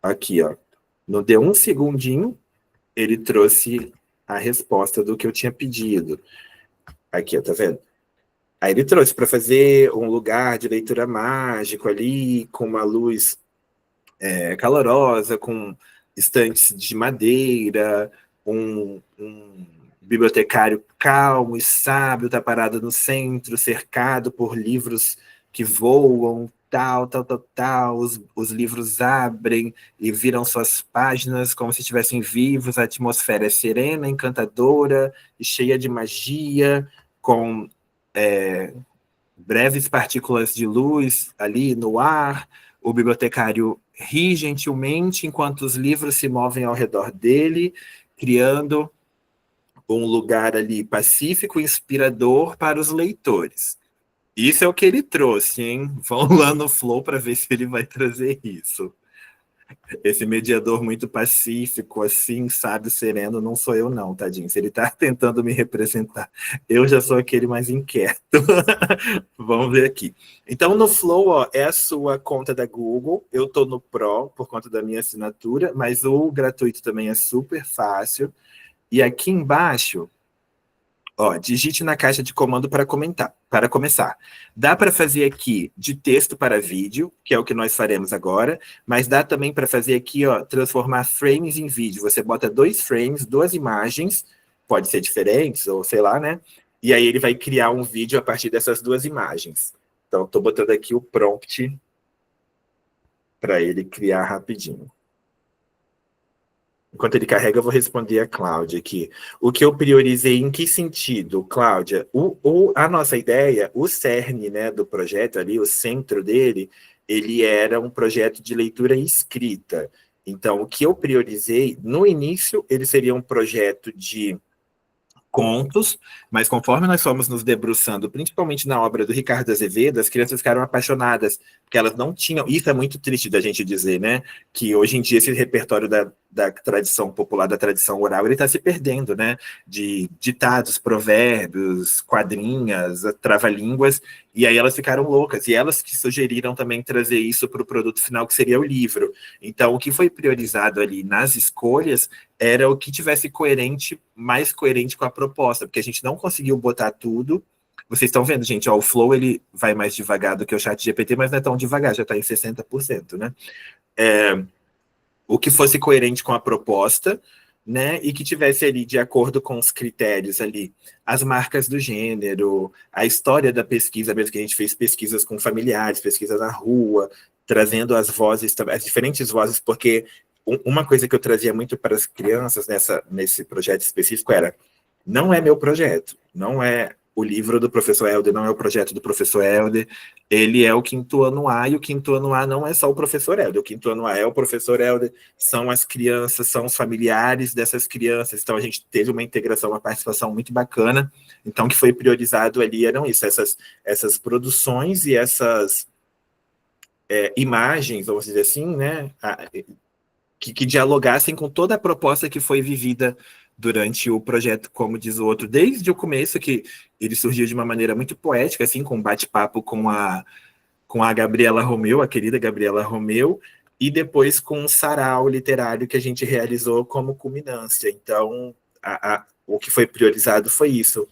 Aqui, ó. Não deu um segundinho, ele trouxe a resposta do que eu tinha pedido. Aqui, ó, tá vendo? Aí ele trouxe para fazer um lugar de leitura mágico ali, com uma luz calorosa, com estantes de madeira, um bibliotecário calmo e sábio está parado no centro, cercado por livros que voam, tal, tal, tal, tal. Os livros abrem e viram suas páginas como se estivessem vivos, a atmosfera é serena, encantadora e cheia de magia, com breves partículas de luz ali no ar. O bibliotecário ri gentilmente enquanto os livros se movem ao redor dele, criando um lugar ali pacífico e inspirador para os leitores. Isso é o que ele trouxe, hein? Vão lá no Flow para ver se ele vai trazer isso. Esse mediador muito pacífico, assim, sábio, sereno, não sou eu não, tadinho. Se ele tá tentando me representar, eu já sou aquele mais inquieto. Vamos ver aqui. Então, no Flow, ó, é a sua conta da Google. Eu tô no Pro, por conta da minha assinatura, mas o gratuito também é super fácil. E aqui embaixo, ó, digite na caixa de comando para começar. Dá para fazer aqui de texto para vídeo, que é o que nós faremos agora, mas dá também para fazer aqui, ó, transformar frames em vídeo. Você bota 2 frames, 2 imagens, pode ser diferentes, ou sei lá, né? E aí ele vai criar um vídeo a partir dessas 2 imagens. Então, estou botando aqui o prompt para ele criar rapidinho. Enquanto ele carrega, eu vou responder a Cláudia aqui. O que eu priorizei em que sentido, Cláudia? A nossa ideia, o cerne, né, do projeto ali, o centro dele, ele era um projeto de leitura e escrita. Então, o que eu priorizei, no início, ele seria um projeto de contos, mas conforme nós fomos nos debruçando, principalmente na obra do Ricardo Azevedo, as crianças ficaram apaixonadas, porque elas não tinham, isso é muito triste da gente dizer, né, que hoje em dia esse repertório da tradição popular, da tradição oral, ele está se perdendo, né, de ditados, provérbios, quadrinhas, trava-línguas, e aí elas ficaram loucas, e elas que sugeriram também trazer isso para o produto final, que seria o livro. Então, o que foi priorizado ali nas escolhas era o que tivesse mais coerente com a proposta, porque a gente não conseguiu botar tudo. Vocês estão vendo, gente, ó, o Flow ele vai mais devagar do que o ChatGPT, mas não é tão devagar, já está em 60%, né? O que fosse coerente com a proposta, né, e que tivesse ali, de acordo com os critérios ali, as marcas do gênero, a história da pesquisa, mesmo que a gente fez pesquisas com familiares, pesquisa na rua, trazendo as vozes, as diferentes vozes, porque uma coisa que eu trazia muito para as crianças nesse projeto específico era, não é meu projeto, não é o livro do professor Helder, não é o projeto do professor Helder, ele é o quinto ano A, e o quinto ano A não é só o professor Helder, o quinto ano A é o professor Helder, são as crianças, são os familiares dessas crianças, então a gente teve uma integração, uma participação muito bacana, então o que foi priorizado ali eram isso, essas produções e essas imagens, vamos dizer assim, né, que dialogassem com toda a proposta que foi vivida durante o projeto, como diz o outro, desde o começo, que ele surgiu de uma maneira muito poética, assim, com um bate-papo com a Gabriela Romeu, a querida Gabriela Romeu, e depois com um sarau literário que a gente realizou como culminância. Então, o que foi priorizado foi isso,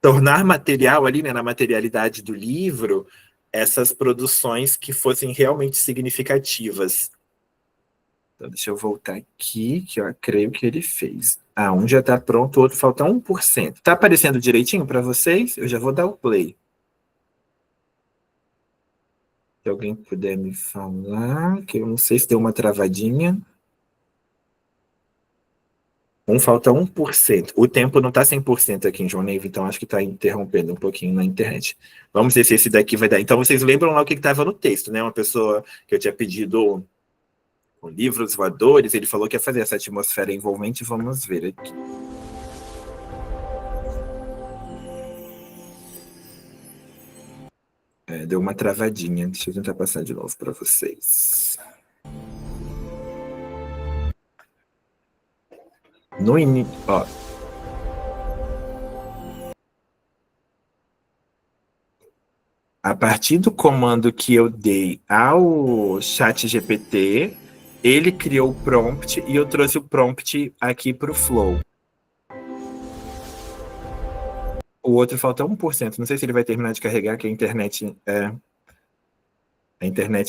tornar material ali, né, na materialidade do livro, essas produções que fossem realmente significativas. Então, deixa eu voltar aqui, que eu creio que ele fez. Um já está pronto, o outro falta 1%. Está aparecendo direitinho para vocês? Eu já vou dar o play. Se alguém puder me falar, que eu não sei se deu uma travadinha. Falta 1%. O tempo não está 100% aqui em João Neiva, então acho que está interrompendo um pouquinho na internet. Vamos ver se esse daqui vai dar. Então, vocês lembram lá o que estava no texto, né? Uma pessoa que eu tinha pedido livros voadores, ele falou que ia fazer essa atmosfera envolvente, vamos ver aqui. Deu uma travadinha, deixa eu tentar passar de novo para vocês. No início, ó. A partir do comando que eu dei ao ChatGPT, ele criou o prompt e eu trouxe o prompt aqui para o Flow. O outro falta 1%. Não sei se ele vai terminar de carregar, que a internet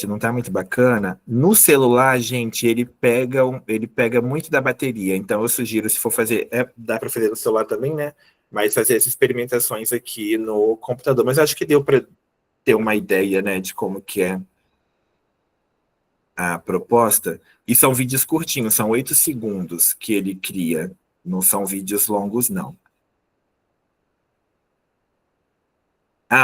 não está muito bacana. No celular, gente, ele pega muito da bateria. Então, eu sugiro, se for fazer, dá para fazer no celular também, né? Mas fazer essas experimentações aqui no computador. Mas acho que deu para ter uma ideia, né, de como que é a proposta. E são vídeos curtinhos, são 8 segundos que ele cria. Não são vídeos longos, não.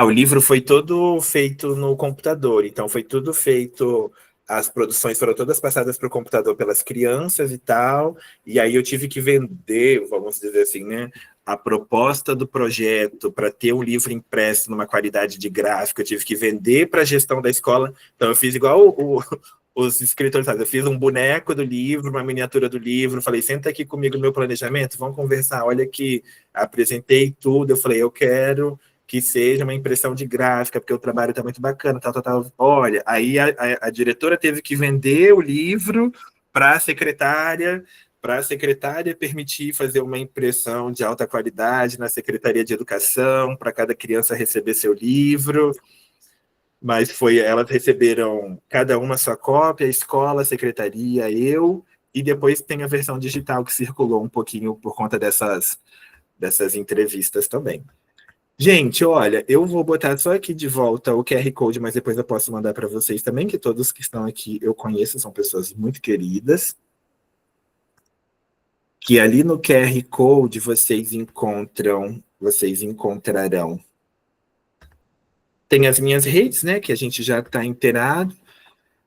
O livro foi todo feito no computador, então foi tudo feito, as produções foram todas passadas para o computador pelas crianças e tal, e aí eu tive que vender, vamos dizer assim, né, a proposta do projeto para ter um livro impresso numa qualidade de gráfico, eu tive que vender para a gestão da escola, então eu fiz igual os escritores fazem, eu fiz um boneco do livro, uma miniatura do livro, falei, senta aqui comigo no meu planejamento, vamos conversar, olha aqui, apresentei tudo, eu falei, eu quero que seja uma impressão de gráfica, porque o trabalho está muito bacana, tal, tal, tal. Olha, aí a diretora teve que vender o livro para a secretária permitir fazer uma impressão de alta qualidade na Secretaria de Educação, para cada criança receber seu livro. Mas elas receberam cada uma a sua cópia, a escola, a secretaria, eu, e depois tem a versão digital que circulou um pouquinho por conta dessas entrevistas também. Gente, olha, eu vou botar só aqui de volta o QR Code, mas depois eu posso mandar para vocês também, que todos que estão aqui eu conheço, são pessoas muito queridas. Que ali no QR Code vocês encontrarão. Tem as minhas redes, né, que a gente já está inteirado.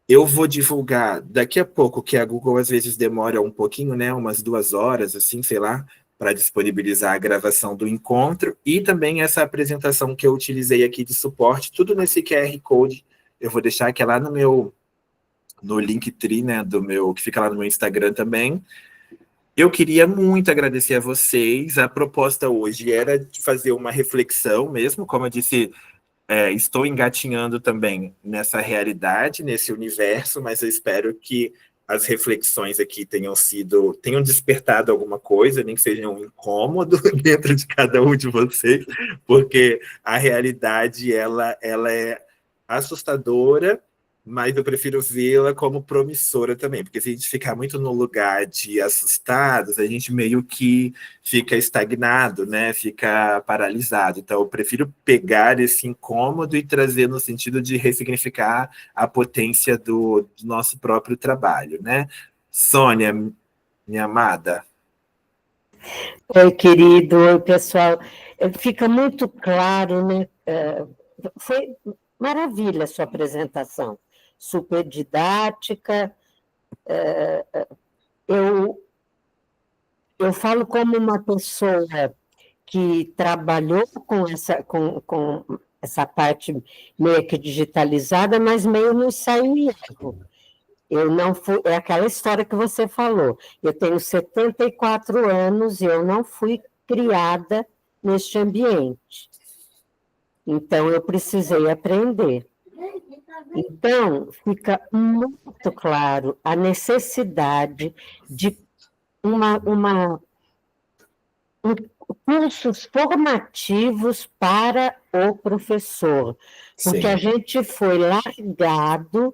Eu vou divulgar daqui a pouco, que a Google às vezes demora um pouquinho, né, umas 2 horas, assim, sei lá, para disponibilizar a gravação do encontro, e também essa apresentação que eu utilizei aqui de suporte, tudo nesse QR Code, eu vou deixar aqui lá no Linktree, né, que fica lá no meu Instagram também. Eu queria muito agradecer a vocês, a proposta hoje era de fazer uma reflexão mesmo, como eu disse, estou engatinhando também nessa realidade, nesse universo, mas eu espero que as reflexões aqui tenham despertado alguma coisa, nem que seja um incômodo dentro de cada um de vocês, porque a realidade ela é assustadora, mas eu prefiro vê-la como promissora também, porque se a gente ficar muito no lugar de assustados, a gente meio que fica estagnado, né? Fica paralisado. Então, eu prefiro pegar esse incômodo e trazer no sentido de ressignificar a potência do nosso próprio trabalho, né? Sônia, minha amada. Oi, querido, oi, pessoal. Fica muito claro, né? Foi maravilha a sua apresentação, super didática. Eu falo como uma pessoa que trabalhou com essa parte meio que digitalizada, mas meio no ensaio e erro. Eu não fui, é aquela história que você falou. Eu tenho 74 anos e eu não fui criada neste ambiente. Então, eu precisei aprender. Então, fica muito claro a necessidade de cursos formativos para o professor, porque Sim. a gente foi largado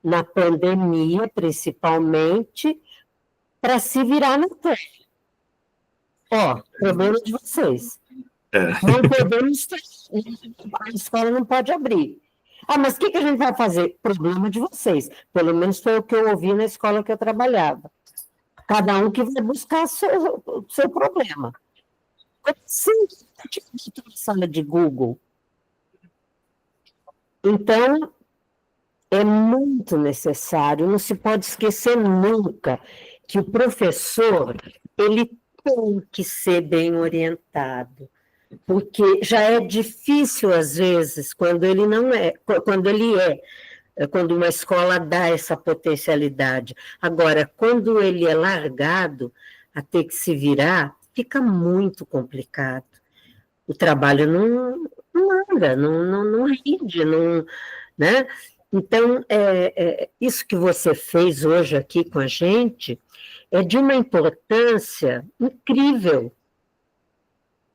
na pandemia, principalmente, para se virar na terra. Problema de vocês. Não podemos ter, a escola não pode abrir. Mas o que a gente vai fazer? Problema de vocês. Pelo menos foi o que eu ouvi na escola que eu trabalhava. Cada um que vai buscar seu problema. Sim, tipo sala de Google. Então, é muito necessário, não se pode esquecer nunca que o professor, ele tem que ser bem orientado, porque já é difícil, às vezes, quando uma escola dá essa potencialidade. Agora, quando ele é largado a ter que se virar, fica muito complicado. O trabalho não anda, não rende, né? Então, isso que você fez hoje aqui com a gente é de uma importância incrível.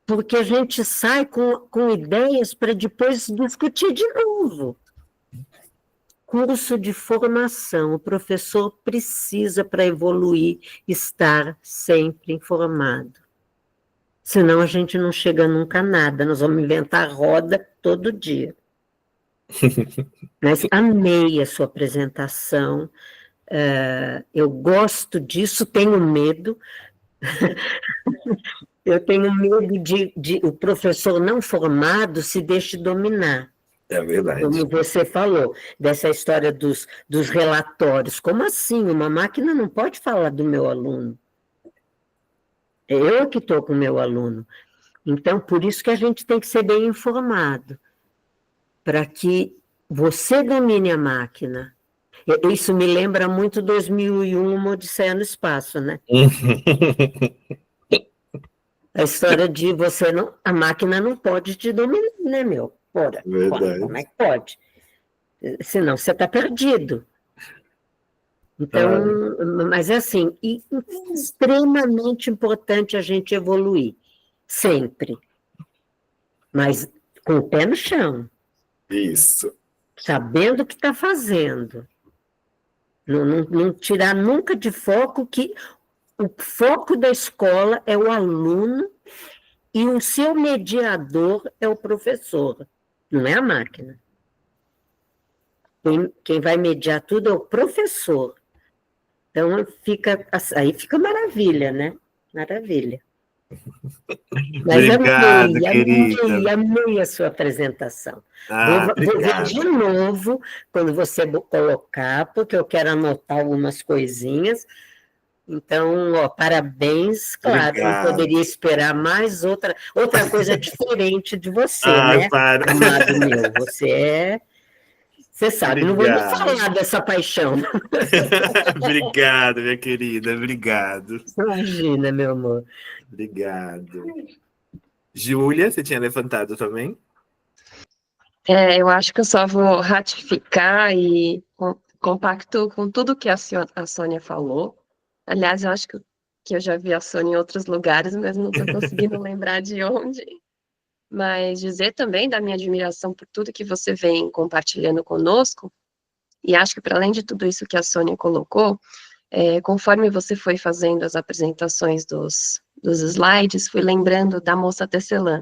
porque a gente sai com ideias para depois discutir de novo. Curso de formação, o professor precisa, para evoluir, estar sempre informado. Senão a gente não chega nunca a nada, nós vamos inventar roda todo dia. Mas amei a sua apresentação, eu gosto disso, tenho medo. Eu tenho medo de o professor não formado se deixe dominar. É verdade. Como você falou, dessa história dos relatórios. Como assim? Uma máquina não pode falar do meu aluno. É eu que estou com o meu aluno. Então, por isso que a gente tem que ser bem informado, para que você domine a máquina. Isso me lembra muito 2001, Uma Odisseia no Espaço, né? A história de você não... A máquina não pode te dominar, né, meu? Ora, Verdade. como é que pode? Senão você está perdido. Então, mas é assim, e extremamente importante a gente evoluir, sempre. Mas com o pé no chão. Isso. Sabendo o que está fazendo. Não tirar nunca de foco que o foco da escola é o aluno e o seu mediador é o professor, não é a máquina. Quem vai mediar tudo é o professor. Então, aí fica maravilha, né? Maravilha. Mas Obrigado, querida. amei a sua apresentação. Vou ver Obrigado. de novo, quando você colocar, porque eu quero anotar algumas coisinhas. Então, parabéns, claro, Obrigado. não poderia esperar mais outra coisa diferente de você, né? Para. Amado meu, você sabe, não vou nem Obrigado. falar dessa paixão. Obrigado, minha querida, obrigado. Imagina, meu amor. Obrigado. Júlia, você tinha levantado também? Eu acho que eu só vou ratificar e compacto com tudo que a Sônia falou. Aliás, eu acho que eu já vi a Sônia em outros lugares, mas não estou conseguindo lembrar de onde. Mas dizer também da minha admiração por tudo que você vem compartilhando conosco, e acho que para além de tudo isso que a Sônia colocou, conforme você foi fazendo as apresentações dos slides, fui lembrando da moça tecelã.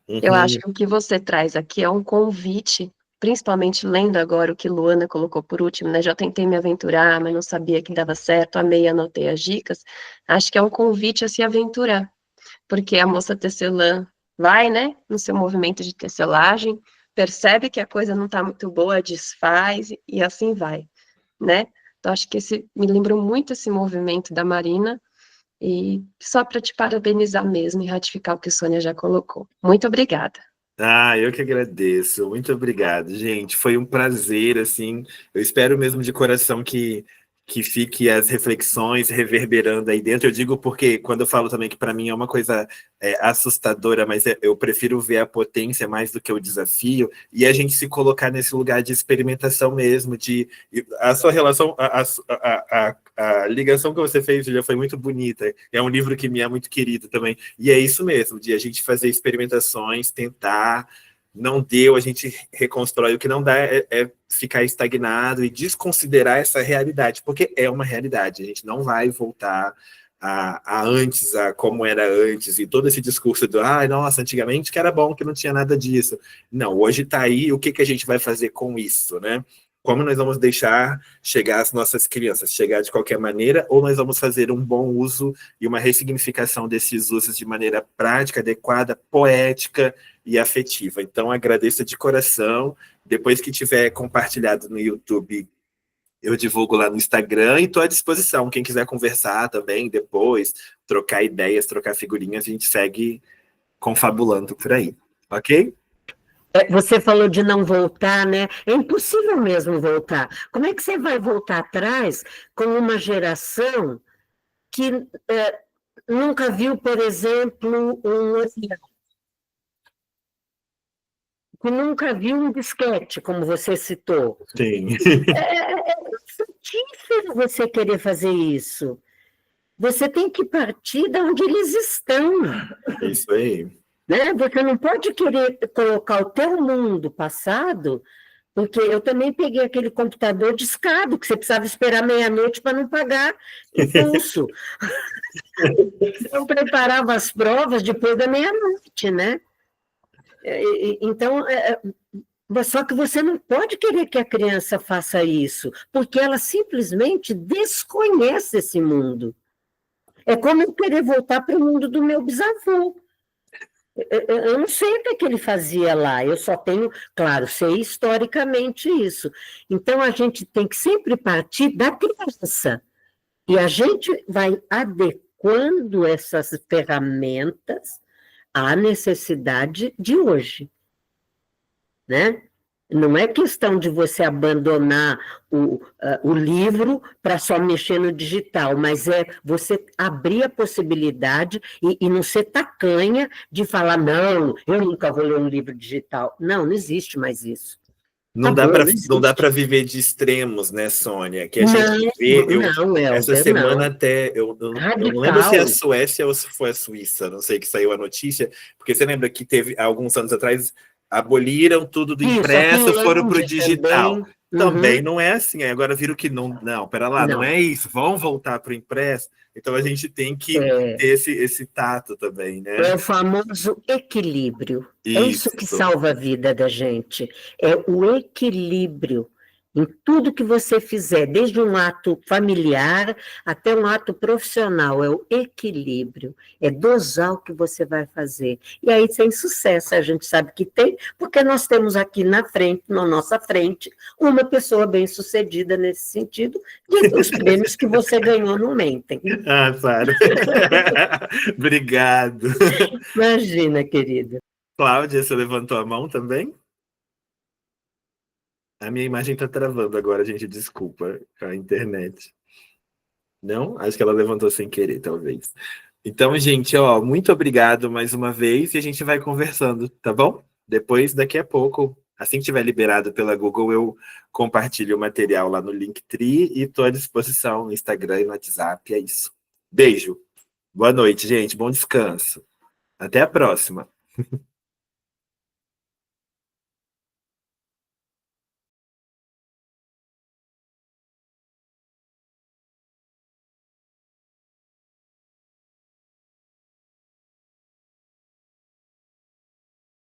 Eu acho que o que você traz aqui é um convite, principalmente lendo agora o que Luana colocou por último, né? Já tentei me aventurar, mas não sabia que dava certo, amei, anotei as dicas. Acho que é um convite a se aventurar, porque a moça tecelã vai, né, no seu movimento de tecelagem, percebe que a coisa não está muito boa, desfaz e assim vai, né? Então, acho que me lembrou muito esse movimento da Marina, e só para te parabenizar mesmo e ratificar o que a Sônia já colocou. Muito obrigada. Eu que agradeço. Muito obrigado, gente. Foi um prazer, assim. Eu espero mesmo de coração que fique as reflexões reverberando aí dentro. Eu digo porque, quando eu falo também que para mim é uma coisa assustadora, mas eu prefiro ver a potência mais do que o desafio, e a gente se colocar nesse lugar de experimentação mesmo, a sua relação, a ligação que você fez já foi muito bonita. É um livro que me é muito querido também. E é isso mesmo, de a gente fazer experimentações, tentar... Não deu, a gente reconstrói. O que não dá é ficar estagnado e desconsiderar essa realidade, porque é uma realidade. A gente não vai voltar a antes, a como era antes, e todo esse discurso do, nossa, antigamente que era bom, que não tinha nada disso. Não, hoje está aí, o que a gente vai fazer com isso, né? Como nós vamos deixar chegar as nossas crianças? Chegar de qualquer maneira, ou nós vamos fazer um bom uso e uma ressignificação desses usos de maneira prática, adequada, poética e afetiva. Então, agradeço de coração. Depois que tiver compartilhado no YouTube, eu divulgo lá no Instagram e estou à disposição. Quem quiser conversar também depois, trocar ideias, trocar figurinhas, a gente segue confabulando por aí. Ok? Você falou de não voltar, né? É impossível mesmo voltar. Como é que você vai voltar atrás com uma geração que nunca viu, por exemplo, um avião? Que nunca viu um disquete, como você citou. Sim. É frutífero você querer fazer isso. Você tem que partir de onde eles estão. Isso aí. Né? Você não pode querer colocar o teu mundo passado, porque eu também peguei aquele computador discado, que você precisava esperar meia-noite para não pagar impulso. Eu preparava as provas depois da meia-noite, né? Então, só que você não pode querer que a criança faça isso, porque ela simplesmente desconhece esse mundo. É como eu querer voltar para o mundo do meu bisavô. Eu não sei o que ele fazia lá, eu só tenho, claro, sei historicamente isso. Então, a gente tem que sempre partir da criança, e a gente vai adequando essas ferramentas à necessidade de hoje, né? Não é questão de você abandonar o livro para só mexer no digital, mas é você abrir a possibilidade e não ser tacanha de falar, não, eu nunca vou ler um livro digital. Não, não existe mais isso. Não dá para viver de extremos, né, Sônia? Que a gente vê. Essa Helder, semana não. até. Eu não lembro se é a Suécia ou se foi a Suíça, não sei que saiu a notícia, porque você lembra que teve, alguns anos atrás, aboliram tudo do impresso, foram para o digital. Também não é assim. Agora viram que não, pera lá, não é isso, vão voltar para o impresso. Então a gente tem que ter esse tato também, né? É o famoso equilíbrio. É isso que salva a vida da gente. É o equilíbrio em tudo que você fizer, desde um ato familiar até um ato profissional. É o equilíbrio. É dosar o que você vai fazer. E aí tem sucesso, a gente sabe que tem, porque nós temos aqui na nossa frente, uma pessoa bem-sucedida nesse sentido, e os prêmios que você ganhou não mentem. Ah, claro. Obrigado. Imagina, querida. Cláudia, você levantou a mão também? A minha imagem está travando agora, gente. Desculpa, a internet. Não? Acho que ela levantou sem querer, talvez. Então, gente, muito obrigado mais uma vez e a gente vai conversando, tá bom? Depois, daqui a pouco, assim que tiver liberado pela Google, eu compartilho o material lá no Linktree e estou à disposição no Instagram e no WhatsApp. É isso. Beijo. Boa noite, gente. Bom descanso. Até a próxima.